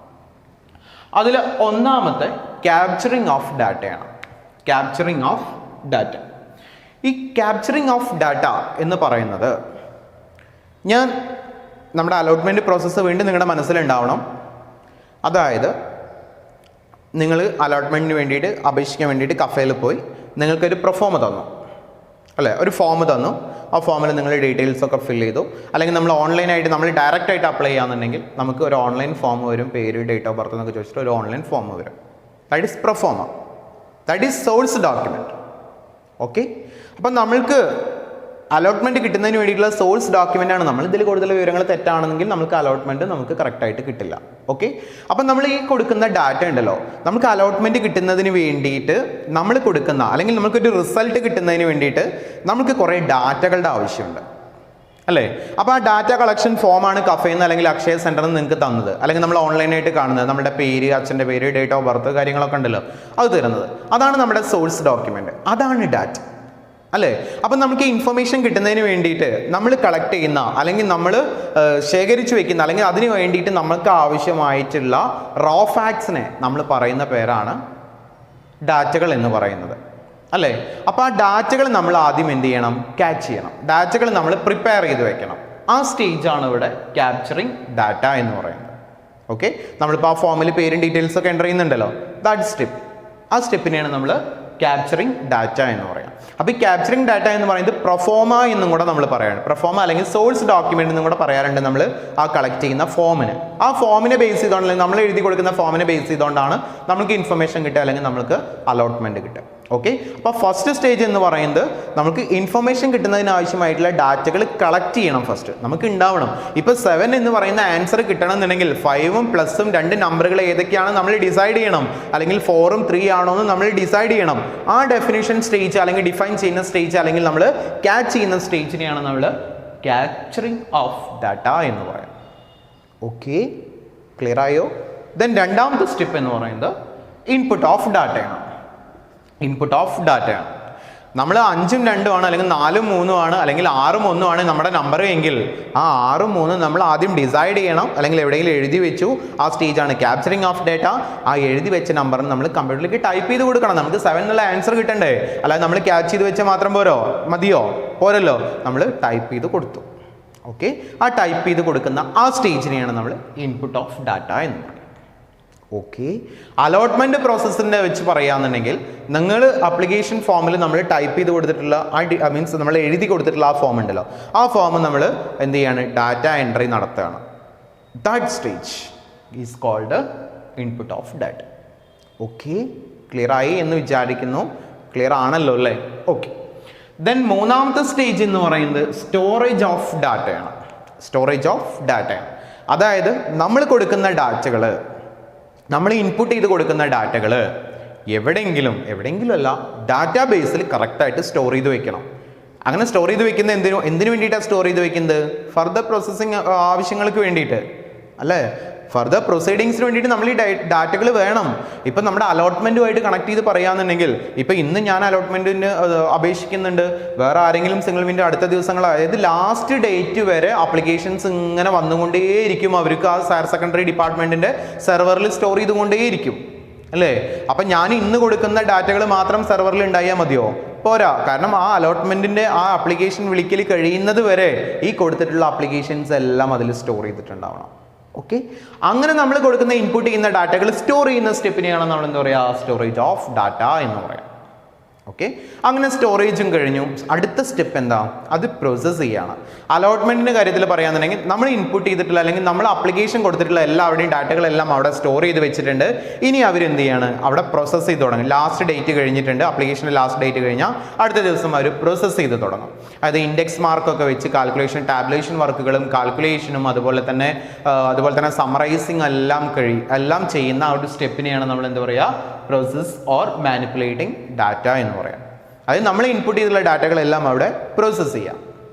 അതിൽ ഒന്നാമത്തെ ക്യാപ്ചറിങ് ഓഫ് ഡാറ്റയാണ്. Capturing of data. ഈ ക്യാപ്ചറിങ് ഓഫ് ഡാറ്റ എന്ന് പറയുന്നത്, ഞാൻ നമ്മുടെ അലോട്ട്മെൻറ്റ് പ്രോസസ്സ് വേണ്ടി നിങ്ങളുടെ മനസ്സിലുണ്ടാവണം. അതായത് നിങ്ങൾ അലോട്ട്മെൻറ്റിന് വേണ്ടിയിട്ട് അപേക്ഷിക്കാൻ വേണ്ടിയിട്ട് കഫേയിൽ പോയി നിങ്ങൾക്കൊരു പ്രൊഫോമ തന്നു അല്ലേ, ഒരു ഫോം തന്നു. ആ ഫോമിൽ നിങ്ങൾ ഡീറ്റെയിൽസ് ഒക്കെ ഫിൽ ചെയ്തു. അല്ലെങ്കിൽ നമ്മൾ ഓൺലൈനായിട്ട് നമ്മൾ ഡയറക്റ്റായിട്ട് അപ്ലൈ ചെയ്യാന്നുണ്ടെങ്കിൽ നമുക്ക് ഒരു ഓൺലൈൻ ഫോം വരും, പേര്, ഡേറ്റ് ഓഫ് ബർത്ത് എന്നൊക്കെ ചോദിച്ചിട്ട് ഒരു ഓൺലൈൻ ഫോം വരും. That is proforma, that is source document. Okay, അപ്പം നമ്മൾക്ക് അലോട്ട്മെൻറ്റ് കിട്ടുന്നതിന് വേണ്ടിയിട്ടുള്ള സോഴ്സ് ഡോക്യുമെൻ്റ് ആണ്. നമ്മൾ ഇതിൽ കൂടുതൽ വിവരങ്ങൾ തെറ്റാണെന്നെങ്കിൽ നമുക്ക് അലോട്ട്മെൻറ്റ് നമുക്ക് കറക്റ്റായിട്ട് കിട്ടില്ല. ഓക്കെ, അപ്പം നമ്മൾ ഈ കൊടുക്കുന്ന ഡാറ്റ ഉണ്ടല്ലോ, നമുക്ക് അലോട്ട്മെൻറ്റ് കിട്ടുന്നതിന് വേണ്ടിയിട്ട് നമ്മൾ കൊടുക്കുന്ന, അല്ലെങ്കിൽ നമുക്കൊരു റിസൾട്ട് കിട്ടുന്നതിന് വേണ്ടിയിട്ട് നമുക്ക് കുറേ ഡാറ്റകളുടെ ആവശ്യമുണ്ട് അല്ലേ. അപ്പോൾ ആ ഡാറ്റ കളക്ഷൻ ഫോമാണ് കഫേയിൽ നിന്ന് അല്ലെങ്കിൽ അക്ഷയ സെൻറ്ററിൽ നിന്ന് നിങ്ങൾക്ക് തന്നത്, അല്ലെങ്കിൽ നമ്മൾ ഓൺലൈനായിട്ട് കാണുന്നത്, നമ്മുടെ പേര്, അച്ഛൻ്റെ പേര്, ഡേറ്റ് ഓഫ് ബർത്ത് കാര്യങ്ങളൊക്കെ ഉണ്ടല്ലോ, അത് തരുന്നത്, അതാണ് നമ്മുടെ സോഴ്സ് ഡോക്യുമെൻറ്റ്, അതാണ് ഡാറ്റ അല്ലേ. അപ്പം നമുക്ക് ഇൻഫർമേഷൻ കിട്ടുന്നതിന് വേണ്ടിയിട്ട് നമ്മൾ കളക്ട് ചെയ്യുന്ന, അല്ലെങ്കിൽ നമ്മൾ ശേഖരിച്ചു വെക്കുന്ന, അല്ലെങ്കിൽ അതിന് വേണ്ടിയിട്ട് നമുക്ക് ആവശ്യമായിട്ടുള്ള റോ ഫാക്ട്സിനെ നമ്മൾ പറയുന്ന പേരാണ് ഡാറ്റകൾ എന്ന് പറയുന്നത് അല്ലേ. അപ്പോൾ ആ ഡാറ്റകൾ നമ്മൾ ആദ്യം എന്ത് ചെയ്യണം? ക്യാച്ച് ചെയ്യണം. ഡാറ്റകൾ നമ്മൾ പ്രിപ്പയർ ചെയ്ത് വെക്കണം. ആ സ്റ്റേജാണ് ഇവിടെ ക്യാപ്ചറിങ് ഡാറ്റ എന്ന് പറയുന്നത്. ഓക്കെ, നമ്മളിപ്പോൾ ആ ഫോമിൽ പേരും ഡീറ്റെയിൽസ് ഒക്കെ എൻ്റർ ചെയ്യുന്നുണ്ടല്ലോ, ദാറ്റ് സ്റ്റെപ്പ്, ആ സ്റ്റെപ്പിനെയാണ് നമ്മൾ ക്യാപ്ചറിങ് ഡാറ്റ എന്ന് പറയാം. അപ്പോൾ ഈ ക്യാപ്ചറിങ് ഡാറ്റ എന്ന് പറയുന്നത് പ്രൊഫോമ എന്നും കൂടെ നമ്മൾ പറയാണ്. പ്രൊഫോമ അല്ലെങ്കിൽ സോഴ്സ് ഡോക്യുമെന്റ് എന്നും കൂടെ പറയാറുണ്ട് നമ്മൾ ആ കളക്ട് ചെയ്യുന്ന ഫോമിന്. ആ ഫോമിനെ ബേസ് ചെയ്തുകൊണ്ട്, അല്ലെങ്കിൽ നമ്മൾ എഴുതി കൊടുക്കുന്ന ഫോമിനെ ബേസ് ചെയ്തുകൊണ്ടാണ് നമുക്ക് ഇൻഫർമേഷൻ കിട്ടുക, അല്ലെങ്കിൽ നമുക്ക് അലോട്ട്മെന്റ് കിട്ടുക. ഓക്കെ, അപ്പോൾ ഫസ്റ്റ് സ്റ്റേജ് എന്ന് പറയുന്നത് നമുക്ക് ഇൻഫർമേഷൻ കിട്ടുന്നതിന് ആവശ്യമായിട്ടുള്ള ഡാറ്റകൾ കളക്ട് ചെയ്യണം. ഫസ്റ്റ് നമുക്ക് ഉണ്ടാവണം. ഇപ്പോൾ 7 എന്ന് പറയുന്ന ആൻസർ കിട്ടണം എന്നുണ്ടെങ്കിൽ 5ഉം പ്ലസും 2 നമ്പറുകൾ ഏതൊക്കെയാണ് നമ്മൾ ഡിസൈഡ് ചെയ്യണം, അല്ലെങ്കിൽ 4ഉം 3 ആണോ എന്ന് നമ്മൾ ഡിസൈഡ് ചെയ്യണം. ആ ഡെഫിനിഷൻ സ്റ്റേജ് അല്ലെങ്കിൽ ഡിഫൈൻ ചെയ്യുന്ന സ്റ്റേജ് അല്ലെങ്കിൽ നമ്മൾ ക്യാച്ച് ചെയ്യുന്ന സ്റ്റേജിനെയാണ് നമ്മൾ ക്യാപ്ചറിങ് ഓഫ് ഡാറ്റ എന്ന് പറയുന്നത്. ഓക്കെ, ക്ലിയർ ആയോ? ദെൻ രണ്ടാമത്തെ സ്റ്റെപ്പ് എന്ന് പറയുന്നത് ഇൻപുട്ട് ഓഫ് ഡാറ്റയാണ്. ഇൻപുട്ട് ഓഫ് ഡാറ്റയാണ്. നമ്മൾ 5ഉം 2ഉം ആണ്, അല്ലെങ്കിൽ 4ഉം 3ഉം ആണ്, അല്ലെങ്കിൽ 6ഉം 1ഉം ആണ് നമ്മുടെ നമ്പർ എങ്കിൽ ആ 6ഉം 3ഉം നമ്മൾ ആദ്യം ഡിസൈഡ് ചെയ്യണം, അല്ലെങ്കിൽ എവിടെയെങ്കിലും എഴുതി വെച്ചു. ആ സ്റ്റേജാണ് ക്യാപ്ചറിങ് ഓഫ് ഡാറ്റ. ആ എഴുതി വെച്ച നമ്പറിന് നമ്മൾ കമ്പ്യൂട്ടറിലേക്ക് ടൈപ്പ് ചെയ്ത് കൊടുക്കണം. നമുക്ക് 7 എന്നുള്ള ആൻസർ കിട്ടണ്ടേ? അല്ലാതെ നമ്മൾ ക്യാച്ച് ചെയ്ത് വെച്ചാൽ മാത്രം മതിയോ? പോരല്ലോ, നമ്മൾ ടൈപ്പ് ചെയ്ത് കൊടുത്തു. ഓക്കെ, ആ ടൈപ്പ് ചെയ്ത് കൊടുക്കുന്ന ആ സ്റ്റേജിനെയാണ് നമ്മൾ ഇൻപുട്ട് ഓഫ് ഡാറ്റ എന്ന് പറയുന്നത്. ഓക്കെ, അലോട്ട്മെന്റ് പ്രോസസ്സിനെ വെച്ച് പറയുകയാണെന്നുണ്ടെങ്കിൽ നിങ്ങൾ അപ്ലിക്കേഷൻ ഫോമിൽ നമ്മൾ ടൈപ്പ് ചെയ്ത് കൊടുത്തിട്ടുള്ള മീൻസ് നമ്മൾ എഴുതി കൊടുത്തിട്ടുള്ള ആ ഫോം ഉണ്ടല്ലോ, ആ ഫോം നമ്മൾ എന്ത് ചെയ്യാണ്? ഡാറ്റ എൻട്രി നടത്തുകയാണ്. That stage is called input of data. Okay, clear ആയി എന്ന് വിചാരിക്കുന്നു. ക്ലിയർ ആണല്ലോ അല്ലേ? ഓക്കെ, ദെൻ മൂന്നാമത്തെ സ്റ്റേജ് എന്ന് പറയുന്നത് സ്റ്റോറേജ് ഓഫ് ഡാറ്റയാണ്. സ്റ്റോറേജ് ഓഫ് ഡാറ്റയാണ്. അതായത് നമ്മൾ കൊടുക്കുന്ന ഡാറ്റകൾ, നമ്മൾ ഇൻപുട്ട് ചെയ്ത് കൊടുക്കുന്ന ഡാറ്റകൾ എവിടെയെങ്കിലും അല്ല, ഡാറ്റാ ബേസിൽ കറക്റ്റായിട്ട് സ്റ്റോർ ചെയ്ത് വെക്കണം. അങ്ങനെ സ്റ്റോർ ചെയ്ത് വെക്കുന്നത് എന്തിനു വേണ്ടിയിട്ടാണ് സ്റ്റോർ ചെയ്ത് വെക്കുന്നത്? ഫർദർ പ്രോസസ്സിങ് ആവശ്യങ്ങൾക്ക് വേണ്ടിയിട്ട് അല്ലേ? ഫർദർ പ്രൊസീഡിങ്സിന് വേണ്ടിയിട്ട് നമ്മൾ ഈ ഡാറ്റകൾ വേണം. ഇപ്പം നമ്മുടെ അലോട്ട്മെൻറ്റുമായിട്ട് കണക്ട് ചെയ്ത് പറയുകയാണെന്നുണ്ടെങ്കിൽ, ഇപ്പം ഇന്ന് ഞാൻ അലോട്ട്മെൻറ്റിന് അപേക്ഷിക്കുന്നുണ്ട്, വേറെ ആരെങ്കിലും സിംഗിൾ വിൻഡോ അടുത്ത ദിവസങ്ങൾ, അതായത് ലാസ്റ്റ് ഡേറ്റ് വരെ ആപ്ലിക്കേഷൻസ് ഇങ്ങനെ വന്നുകൊണ്ടേയിരിക്കും. അവർക്ക് ആ ഹയർ സെക്കൻഡറി ഡിപ്പാർട്ട്മെൻറ്റിൻ്റെ സെർവറിൽ സ്റ്റോർ ചെയ്തുകൊണ്ടേയിരിക്കും അല്ലേ? അപ്പം ഞാൻ ഇന്ന് കൊടുക്കുന്ന ഡാറ്റകൾ മാത്രം സെർവറിൽ ഉണ്ടായാൽ മതിയോ? പോരാ. കാരണം ആ അലോട്ട്മെൻറ്റിൻ്റെ ആ ആപ്ലിക്കേഷൻ വിളിക്കൽ കഴിയുന്നത് വരെ ഈ കൊടുത്തിട്ടുള്ള ആപ്ലിക്കേഷൻസ് എല്ലാം അതിൽ സ്റ്റോർ ചെയ്തിട്ടുണ്ടാവണം. ഓക്കെ, അങ്ങനെ നമ്മൾ കൊടുക്കുന്ന ഇൻപുട്ട് ചെയ്യുന്ന ഡാറ്റകൾ സ്റ്റോർ ചെയ്യുന്ന സ്റ്റെപ്പിനെയാണ് നമ്മൾ എന്താ പറയുക? സ്റ്റോറേജ് ഓഫ് ഡാറ്റ എന്ന് പറയാം. ഓക്കെ, അങ്ങനെ സ്റ്റോറേജും കഴിഞ്ഞു. അടുത്ത സ്റ്റെപ്പ് എന്താ? അത് പ്രോസസ്സ് ചെയ്യാണ്. അലോട്ട്മെന്റിന്റെ കാര്യത്തിൽ പറയുകയാണെന്നുണ്ടെങ്കിൽ നമ്മൾ ഇൻപുട്ട് ചെയ്തിട്ടുള്ള അല്ലെങ്കിൽ നമ്മൾ അപ്ലിക്കേഷൻ കൊടുത്തിട്ടുള്ള എല്ലാവരുടെയും ഡാറ്റകളെല്ലാം അവിടെ സ്റ്റോർ ചെയ്ത് വെച്ചിട്ടുണ്ട്. ഇനി അവരെന്ത് ചെയ്യാണ്? അവിടെ പ്രോസസ്സ് ചെയ്ത് തുടങ്ങും. ലാസ്റ്റ് ഡേറ്റ് കഴിഞ്ഞിട്ടുണ്ട്, അപ്ലിക്കേഷൻ്റെ ലാസ്റ്റ് ഡേറ്റ് കഴിഞ്ഞാൽ അടുത്ത ദിവസം അവർ പ്രോസസ്സ് ചെയ്ത് തുടങ്ങും. അതായത് ഇൻഡെക്സ് മാർക്കൊക്കെ വെച്ച് കാൽക്കുലേഷൻ, ടാബുലേഷൻ വർക്കുകളും കാൽക്കുലേഷനും അതുപോലെ തന്നെ സമ്മറൈസിങ് എല്ലാം ചെയ്യുന്ന ആ ഒരു സ്റ്റെപ്പിനെയാണ് നമ്മൾ എന്താ പറയുക? പ്രോസസ് ഓർ മാനിപ്പുലേറ്റിംഗ് ഡാറ്റ എന്ന് പറയാം. അതായത് നമ്മൾ ഇൻപുട്ട് ചെയ്തിട്ടുള്ള ഡാറ്റകളെല്ലാം അവിടെ പ്രോസസ്സ് ചെയ്യാം.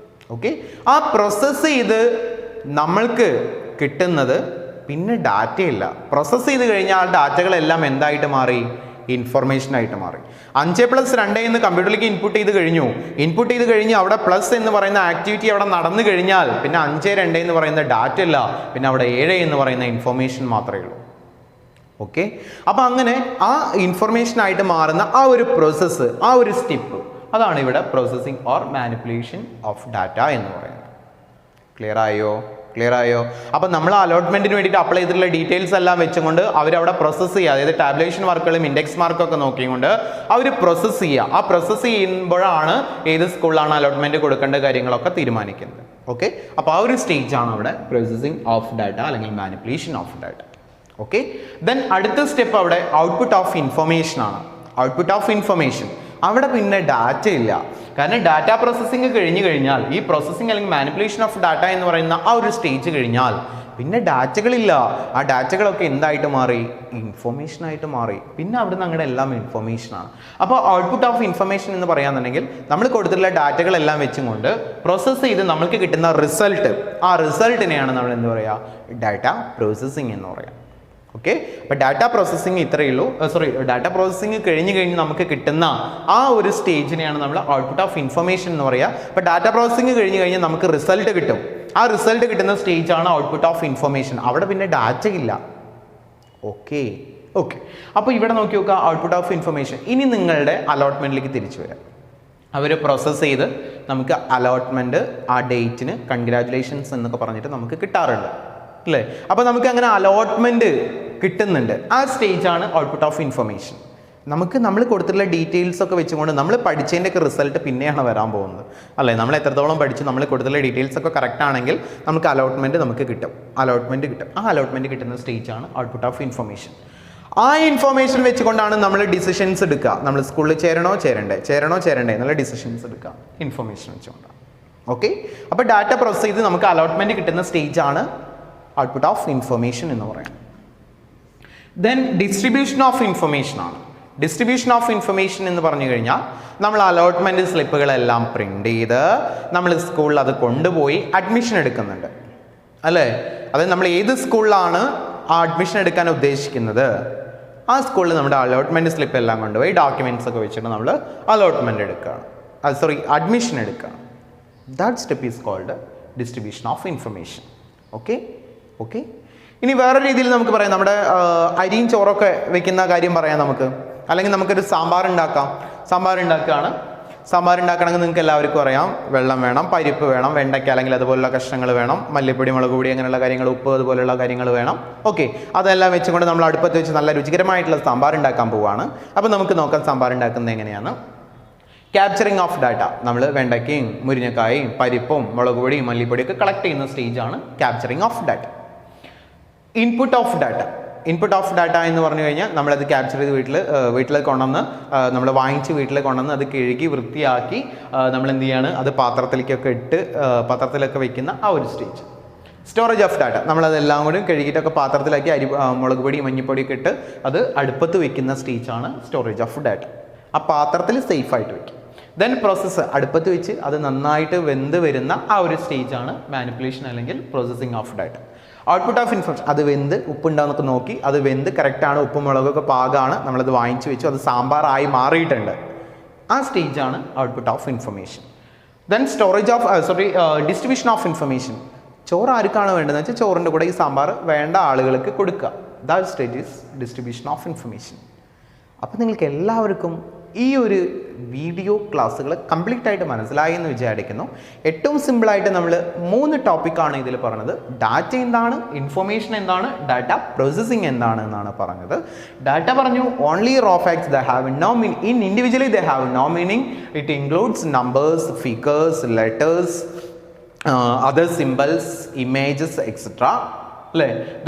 ഓക്കെ, ആ പ്രോസസ്സ് ചെയ്ത് നമ്മൾക്ക് കിട്ടുന്നത് പിന്നെ ഡാറ്റയില്ല. പ്രോസസ്സ് ചെയ്ത് കഴിഞ്ഞാൽ ഡാറ്റകളെല്ലാം എന്തായിട്ട് മാറി? ഇൻഫർമേഷൻ ആയിട്ട് മാറി. 5+2 എന്ന് കമ്പ്യൂട്ടറിലേക്ക് ഇൻപുട്ട് ചെയ്ത് കഴിഞ്ഞ് അവിടെ പ്ലസ് എന്ന് പറയുന്ന ആക്ടിവിറ്റി അവിടെ നടന്നു കഴിഞ്ഞാൽ പിന്നെ 5, 2 എന്ന് പറയുന്ന ഡാറ്റ ഇല്ല, പിന്നെ അവിടെ 7 എന്ന് പറയുന്ന ഇൻഫർമേഷൻ മാത്രമേ ഉള്ളൂ. ഓക്കെ, അപ്പം അങ്ങനെ ആ ഇൻഫർമേഷൻ ആയിട്ട് മാറുന്ന ആ ഒരു പ്രോസസ്സ്, ആ ഒരു സ്റ്റെപ്പ്, അതാണ് ഇവിടെ processing or manipulation of data എന്ന് പറയുന്നത്. ക്ലിയർ ആയോ? അപ്പം നമ്മൾ അലോട്ട്മെന്റിന് വേണ്ടിയിട്ട് അപ്ലൈ ചെയ്തിട്ടുള്ള ഡീറ്റെയിൽസ് എല്ലാം വെച്ചുകൊണ്ട് അവരവിടെ പ്രോസസ്സ് ചെയ്യുക. അതായത് ടാബുലേഷൻ വർക്കുകളും ഇൻഡെക്സ് മാർക്കൊക്കെ നോക്കിക്കൊണ്ട് അവർ പ്രോസസ്സ് ചെയ്യുക. ആ പ്രോസസ്സ് ചെയ്യുമ്പോഴാണ് ഏത് സ്കൂളിലാണ് അലോട്ട്മെന്റ് കൊടുക്കേണ്ട കാര്യങ്ങളൊക്കെ തീരുമാനിക്കുന്നത്. ഓക്കെ, അപ്പോൾ ആ ഒരു സ്റ്റേജാണ് അവിടെ പ്രോസസ്സിംഗ് ഓഫ് ഡാറ്റ അല്ലെങ്കിൽ manipulation of data. Okay, then അടുത്ത സ്റ്റെപ്പ് അവിടെ ഔട്ട്പുട്ട് ഓഫ് ഇൻഫർമേഷൻ ആണ്. ഔട്ട്പുട്ട് ഓഫ് ഇൻഫർമേഷൻ അവിടെ പിന്നെ ഡാറ്റ ഇല്ല. കാരണം ഡാറ്റ പ്രോസസ്സിംഗ് കഴിഞ്ഞു കഴിഞ്ഞാൽ, ഈ പ്രോസസ്സിംഗ് അല്ലെങ്കിൽ മാനിപ്പുലേഷൻ ഓഫ് ഡാറ്റ എന്ന് പറയുന്ന ആ ഒരു സ്റ്റേജ് കഴിഞ്ഞാൽ പിന്നെ ഡാറ്റകളില്ല. ആ ഡാറ്റകളൊക്കെ എന്തായിട്ട് മാറി? ഇൻഫർമേഷൻ ആയിട്ട് മാറി. പിന്നെ അവിടെ നിന്ന് അങ്ങടെ എല്ലാം ഇൻഫർമേഷനാണ്. അപ്പോൾ ഔട്ട്പുട്ട് ഓഫ് ഇൻഫർമേഷൻ എന്ന് പറയാന്നുണ്ടെങ്കിൽ നമ്മൾ കൊടുത്തിട്ടുള്ള ഡാറ്റകളെല്ലാം വെച്ചുകൊണ്ട് പ്രോസസ്സ് ചെയ്ത് നമ്മൾക്ക് കിട്ടുന്ന റിസൾട്ട്, ആ റിസൾട്ടിനെയാണ് നമ്മൾ എന്താ പറയുക? ഡാറ്റ പ്രോസസ്സിംഗ് എന്ന് പറയാം. ഓക്കെ, അപ്പോൾ ഡാറ്റ പ്രോസസ്സിംഗ് ഇത്രയേ ഉള്ളൂ. ഡാറ്റ പ്രോസസ്സിംഗ് കഴിഞ്ഞ് നമുക്ക് കിട്ടുന്ന ആ ഒരു സ്റ്റേജിനെയാണ് നമ്മൾ ഔട്ട്പുട്ട് ഓഫ് ഇൻഫർമേഷൻ എന്ന് പറയുക. അപ്പോൾ ഡാറ്റ പ്രോസസ്സിംഗ് കഴിഞ്ഞ് നമുക്ക് റിസൾട്ട് കിട്ടും. ആ റിസൾട്ട് കിട്ടുന്ന സ്റ്റേജാണ് ഔട്ട്പുട്ട് ഓഫ് ഇൻഫർമേഷൻ. അവിടെ പിന്നെ ഡാറ്റ ഇല്ല. ഓക്കെ, അപ്പോൾ ഇവിടെ നോക്കി നോക്കുക, ഔട്ട്പുട്ട് ഓഫ് ഇൻഫർമേഷൻ. ഇനി നിങ്ങളുടെ അലോട്ട്മെന്റിലേക്ക് തിരിച്ചു വരാം. അവർ പ്രോസസ്സ് ചെയ്ത് നമുക്ക് അലോട്ട്മെന്റ് ആ ഡേറ്റിന് കൺഗ്രാജുലേഷൻസ് എന്നൊക്കെ പറഞ്ഞിട്ട് നമുക്ക് കിട്ടാറുണ്ട് അല്ലേ? അപ്പോൾ നമുക്ക് അങ്ങനെ അലോട്ട്മെന്റ് കിട്ടുന്നുണ്ട്. ആ സ്റ്റേജാണ് ഔട്ട്പുട്ട് ഓഫ് ഇൻഫർമേഷൻ. നമ്മൾ കൊടുത്തിട്ടുള്ള ഡീറ്റെയിൽസ് ഒക്കെ വെച്ചുകൊണ്ട് നമ്മൾ പഠിച്ചതിൻ്റെയൊക്കെ റിസൾട്ട് പിന്നെയാണ് വരാൻ പോകുന്നത് അല്ലേ. നമ്മൾ എത്രത്തോളം പഠിച്ചു, നമ്മൾ കൊടുത്തിട്ടുള്ള ഡീറ്റെയിൽസ് ഒക്കെ കറക്റ്റ് ആണെങ്കിൽ നമുക്ക് അലോട്ട്മെൻറ്റ് കിട്ടും. ആ അലോട്ട്മെൻറ്റ് കിട്ടുന്ന സ്റ്റേജാണ് ഔട്ട്പുട്ട് ഓഫ് ഇൻഫർമേഷൻ. ആ ഇൻഫർമേഷൻ വെച്ചുകൊണ്ടാണ് നമ്മൾ ഡിസിഷൻസ് എടുക്കുക. നമ്മൾ സ്കൂളിൽ ചേരണോ ചേരണ്ടേ എന്നുള്ള ഡിസിഷൻസ് എടുക്കുക ഇൻഫർമേഷൻ വെച്ചുകൊണ്ടാണ്. ഓക്കെ, അപ്പോൾ ഡാറ്റ പ്രോസസ് ചെയ്ത് നമുക്ക് അലോട്ട്മെൻറ്റ് കിട്ടുന്ന സ്റ്റേജാണ് ഔട്ട്പുട്ട് ഓഫ് ഇൻഫർമേഷൻ എന്ന് പറയുന്നത്. ദെൻ ഡിസ്ട്രിബ്യൂഷൻ ഓഫ് ഇൻഫർമേഷൻ ആണ്. ഡിസ്ട്രിബ്യൂഷൻ ഓഫ് ഇൻഫർമേഷൻ എന്ന് പറഞ്ഞു കഴിഞ്ഞാൽ നമ്മൾ അലോട്ട്മെൻറ്റ് സ്ലിപ്പുകളെല്ലാം പ്രിൻ്റ് ചെയ്ത് നമ്മൾ സ്കൂളിൽ അത് കൊണ്ടുപോയി അഡ്മിഷൻ എടുക്കുന്നുണ്ട് അല്ലേ. അതായത് നമ്മൾ ഏത് സ്കൂളിലാണ് ആ അഡ്മിഷൻ എടുക്കാൻ ഉദ്ദേശിക്കുന്നത് ആ സ്കൂളിൽ നമ്മുടെ അലോട്ട്മെൻറ്റ് സ്ലിപ്പ് എല്ലാം കൊണ്ടുപോയി ഡോക്യുമെൻറ്റ്സ് ഒക്കെ വെച്ചിട്ട് നമ്മൾ അഡ്മിഷൻ എടുക്കുകയാണ്. That step is called distribution of information. Okay. ഇനി വേറെ രീതിയിൽ നമുക്ക് പറയാം, നമ്മുടെ അരിയും ചോറൊക്കെ വെക്കുന്ന കാര്യം പറയാം നമുക്ക്. അല്ലെങ്കിൽ നമുക്കൊരു സാമ്പാർ ഉണ്ടാക്കണമെങ്കിൽ നിങ്ങൾക്ക് എല്ലാവർക്കും അറിയാം, വെള്ളം വേണം, പരിപ്പ് വേണം, വെണ്ടയ്ക്ക അല്ലെങ്കിൽ അതുപോലുള്ള കഷ്ണങ്ങൾ വേണം, മല്ലിപ്പൊടി, മുളക് പൊടി, അങ്ങനെയുള്ള കാര്യങ്ങൾ, ഉപ്പ് അതുപോലുള്ള കാര്യങ്ങൾ വേണം. ഓക്കെ, അതെല്ലാം വെച്ചുകൊണ്ട് നമ്മൾ അടുപ്പത്ത് വെച്ച് നല്ല രുചികരമായിട്ടുള്ള സാമ്പാർ ഉണ്ടാക്കാൻ പോവുകയാണ്. അപ്പോൾ നമുക്ക് നോക്കാം സാമ്പാർ ഉണ്ടാക്കുന്നത് എങ്ങനെയാണ്. Capturing of data. നമ്മൾ വെണ്ടയ്ക്കയും മുരിങ്ങക്കായും പരിപ്പും മുളക് പൊടിയും മല്ലിപ്പൊടിയും ഒക്കെ കളക്ട് ചെയ്യുന്ന സ്റ്റേജാണ് capturing of data. Input of data എന്ന് പറഞ്ഞു കഴിഞ്ഞാൽ നമ്മളത് ക്യാപ്ചർ ചെയ്ത് വീട്ടിൽ കൊണ്ടുവന്ന് നമ്മൾ വാങ്ങിച്ച് വീട്ടിൽ കൊണ്ടുവന്ന് അത് കഴുകി വൃത്തിയാക്കി നമ്മൾ എന്ത് ചെയ്യാണ്, അത് പാത്രത്തിലൊക്കെ വെക്കുന്ന ആ ഒരു സ്റ്റേജ്. Storage of data. നമ്മളതെല്ലാം കൂടി കഴുകിയിട്ടൊക്കെ പാത്രത്തിലാക്കി മുളക് പൊടി മഞ്ഞപ്പൊടിയൊക്കെ ഇട്ട് അത് അടുപ്പത്ത് വെക്കുന്ന സ്റ്റേജാണ് സ്റ്റോറേജ് ഓഫ് ഡാറ്റ. ആ പാത്രത്തിൽ സേഫായിട്ട് വെക്കും. ദെൻ പ്രോസസ്സ്, അടുപ്പത്ത് വെച്ച് അത് നന്നായിട്ട് വെന്ത് വരുന്ന ആ ഒരു സ്റ്റേജാണ് മാനിപ്പുലേഷൻ അല്ലെങ്കിൽ processing of data. Output of information, അത് വെന്ത് ഉപ്പുണ്ടാവുന്നൊക്കെ നോക്കി അത് വെന്ത് കറക്റ്റാണ്, ഉപ്പും മുളകൊക്കെ പാകമാണ്, നമ്മളത് വാങ്ങിച്ച് വെച്ചു, അത് സാമ്പാറായി മാറിയിട്ടുണ്ട്. ആ സ്റ്റേജാണ് output of information. Then distribution of information. ചോറ് ആർക്കാണ് വേണ്ടതെന്ന് വെച്ചാൽ ചോറിൻ്റെ കൂടെ ഈ സാമ്പാർ വേണ്ട ആളുകൾക്ക് കൊടുക്കുക. That stage is distribution of information. അപ്പോൾ നിങ്ങൾക്ക് എല്ലാവർക്കും ഈ ഒരു വീഡിയോ ക്ലാസ്സുകൾ കംപ്ലീറ്റ് ആയിട്ട് മനസ്സിലായി എന്ന് വിചാരിക്കുന്നു. ഏറ്റവും സിമ്പിളായിട്ട് നമ്മൾ 3 ടോപ്പിക്കാണ് ഇതിൽ പറഞ്ഞത്. ഡാറ്റ എന്താണ്, ഇൻഫർമേഷൻ എന്താണ്, ഡാറ്റ പ്രോസസ്സിംഗ് എന്താണ് എന്നാണ് പറഞ്ഞത്. ഡാറ്റ പറഞ്ഞു only raw facts they have no meaning in individually they have no meaning. It includes numbers, figures, letters, other symbols, images, etc.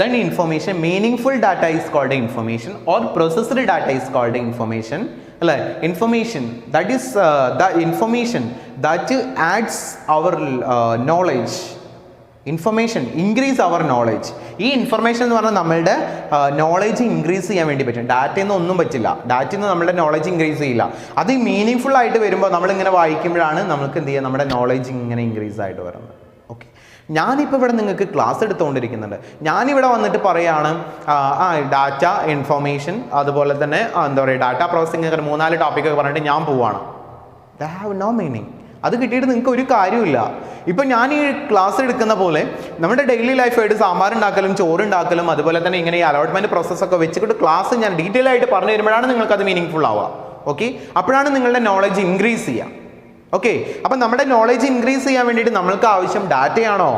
Then information, meaningful data is called information, or processed data is called information. Information, that is the information that adds our knowledge. Information increase our knowledge. ഈ information എന്ന് പറഞ്ഞാൽ നമ്മളുടെ knowledge increase ചെയ്യാൻ വേണ്ടി പറ്റും. ഡാറ്റയിൽ നിന്ന് ഒന്നും പറ്റില്ല, ഡാറ്റയിൽ നിന്ന് നമ്മുടെ നോളേജ് ഇൻക്രീസ് ചെയ്യില്ല. അത് മീനിങ് ആയിട്ട് വരുമ്പോൾ നമ്മളിങ്ങനെ വായിക്കുമ്പോഴാണ് നമുക്ക് എന്ത് ചെയ്യുക, നമ്മുടെ നോളേജ് ഇങ്ങനെ ഇൻക്രീസ് ആയിട്ട് വരുന്നത്. ഓക്കെ, ഞാനിപ്പോൾ ഇവിടെ നിങ്ങൾക്ക് ക്ലാസ് എടുത്തുകൊണ്ടിരിക്കുന്നുണ്ട്. ഞാനിവിടെ വന്നിട്ട് പറയുകയാണ് ഡാറ്റ, ഇൻഫർമേഷൻ, അതുപോലെ തന്നെ എന്താ പറയുക ഡാറ്റ പ്രോസസ്സിംഗ്, 3-4 ടോപ്പിക്കൊക്കെ പറഞ്ഞിട്ട് ഞാൻ പോവാണ്. They have no meaning. അത് കിട്ടിയിട്ട് നിങ്ങൾക്ക് ഒരു കാര്യമില്ല. ഇപ്പം ഞാൻ ഈ ക്ലാസ് എടുക്കുന്ന പോലെ നമ്മുടെ ഡെയിലി ലൈഫായിട്ട് സാമ്പാർ ഉണ്ടാക്കലും ചോറുണ്ടാക്കലും അതുപോലെ തന്നെ ഇങ്ങനെ ഈ അലോട്ട്മെൻറ്റ് പ്രോസസ്സൊക്കെ വെച്ചിട്ട് ക്ലാസ് ഞാൻ ഡീറ്റെയിൽ ആയിട്ട് പറഞ്ഞു തരുമ്പോഴാണ് നിങ്ങൾക്കത് മീനിങ് ഫുൾ ആവുക. ഓക്കെ, അപ്പോഴാണ് നിങ്ങളുടെ നോളജ് ഇൻക്രീസ് ചെയ്യുക. ഓക്കെ, അപ്പം നമ്മുടെ നോളജ് ഇൻക്രീസ് ചെയ്യാൻ വേണ്ടിയിട്ട് നമ്മൾക്ക് ആവശ്യം ഡാറ്റയാണോ?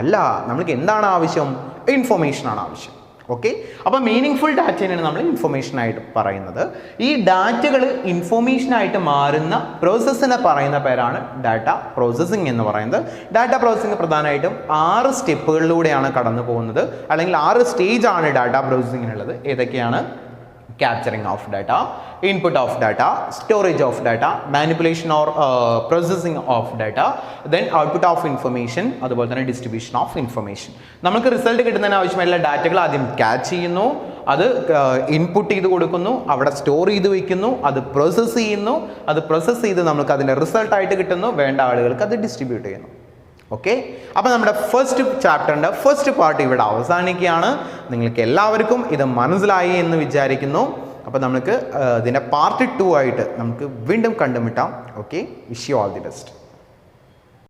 അല്ല, നമ്മൾക്ക് എന്താണ് ആവശ്യം? ഇൻഫർമേഷനാണ് ആവശ്യം. ഓക്കെ, അപ്പോൾ മീനിങ് ഫുൾ ഡാറ്റയാണ് നമ്മൾ ഇൻഫർമേഷനായിട്ട് പറയുന്നത്. ഈ ഡാറ്റകൾ ഇൻഫർമേഷനായിട്ട് മാറുന്ന പ്രോസസ്സിനെ പറയുന്ന പേരാണ് ഡാറ്റ പ്രോസസ്സിംഗ് എന്ന് പറയുന്നത്. ഡാറ്റ പ്രോസസ്സിംഗ് പ്രധാനമായിട്ടും 6 സ്റ്റെപ്പുകളിലൂടെയാണ് കടന്നു പോകുന്നത്, അല്ലെങ്കിൽ 6 സ്റ്റേജാണ് ഡാറ്റ പ്രോസസ്സിങ്ങിനുള്ളത്. ഏതൊക്കെയാണ്? capturing of data, input of data, storage of data, manipulation or processing of data, then output of information, അതുപോലെ തന്നെ distribution of information. നമുക്ക് റിസൾട്ട് കിട്ടുന്നതിന് ആവശ്യമായിട്ടുള്ള ഡാറ്റകൾ ആദ്യം ക്യാച്ച് ചെയ്യുന്നു, അത് ഇൻപുട്ട് ചെയ്ത് കൊടുക്കുന്നു, അവിടെ സ്റ്റോർ ചെയ്ത് വെക്കുന്നു, അത് പ്രോസസ്സ് ചെയ്യുന്നു, അത് പ്രോസസ്സ് ചെയ്ത് നമുക്ക് അതിൻ്റെ റിസൾട്ടായിട്ട് കിട്ടുന്നു, വേണ്ട ആളുകൾക്ക് അത് ഡിസ്ട്രിബ്യൂട്ട് ചെയ്യുന്നു. ഓക്കെ, അപ്പോൾ നമ്മുടെ ഫസ്റ്റ് ചാപ്റ്ററിൻ്റെ ഫസ്റ്റ് പാർട്ട് ഇവിടെ അവസാനിക്കുകയാണ്. നിങ്ങൾക്ക് എല്ലാവർക്കും ഇത് മനസ്സിലായി എന്ന് വിചാരിക്കുന്നു. അപ്പോൾ നമുക്ക് ഇതിൻ്റെ പാർട്ട് 2 ആയിട്ട് നമുക്ക് വീണ്ടും കണ്ടുമുട്ടാം. Okay, wish you all the best.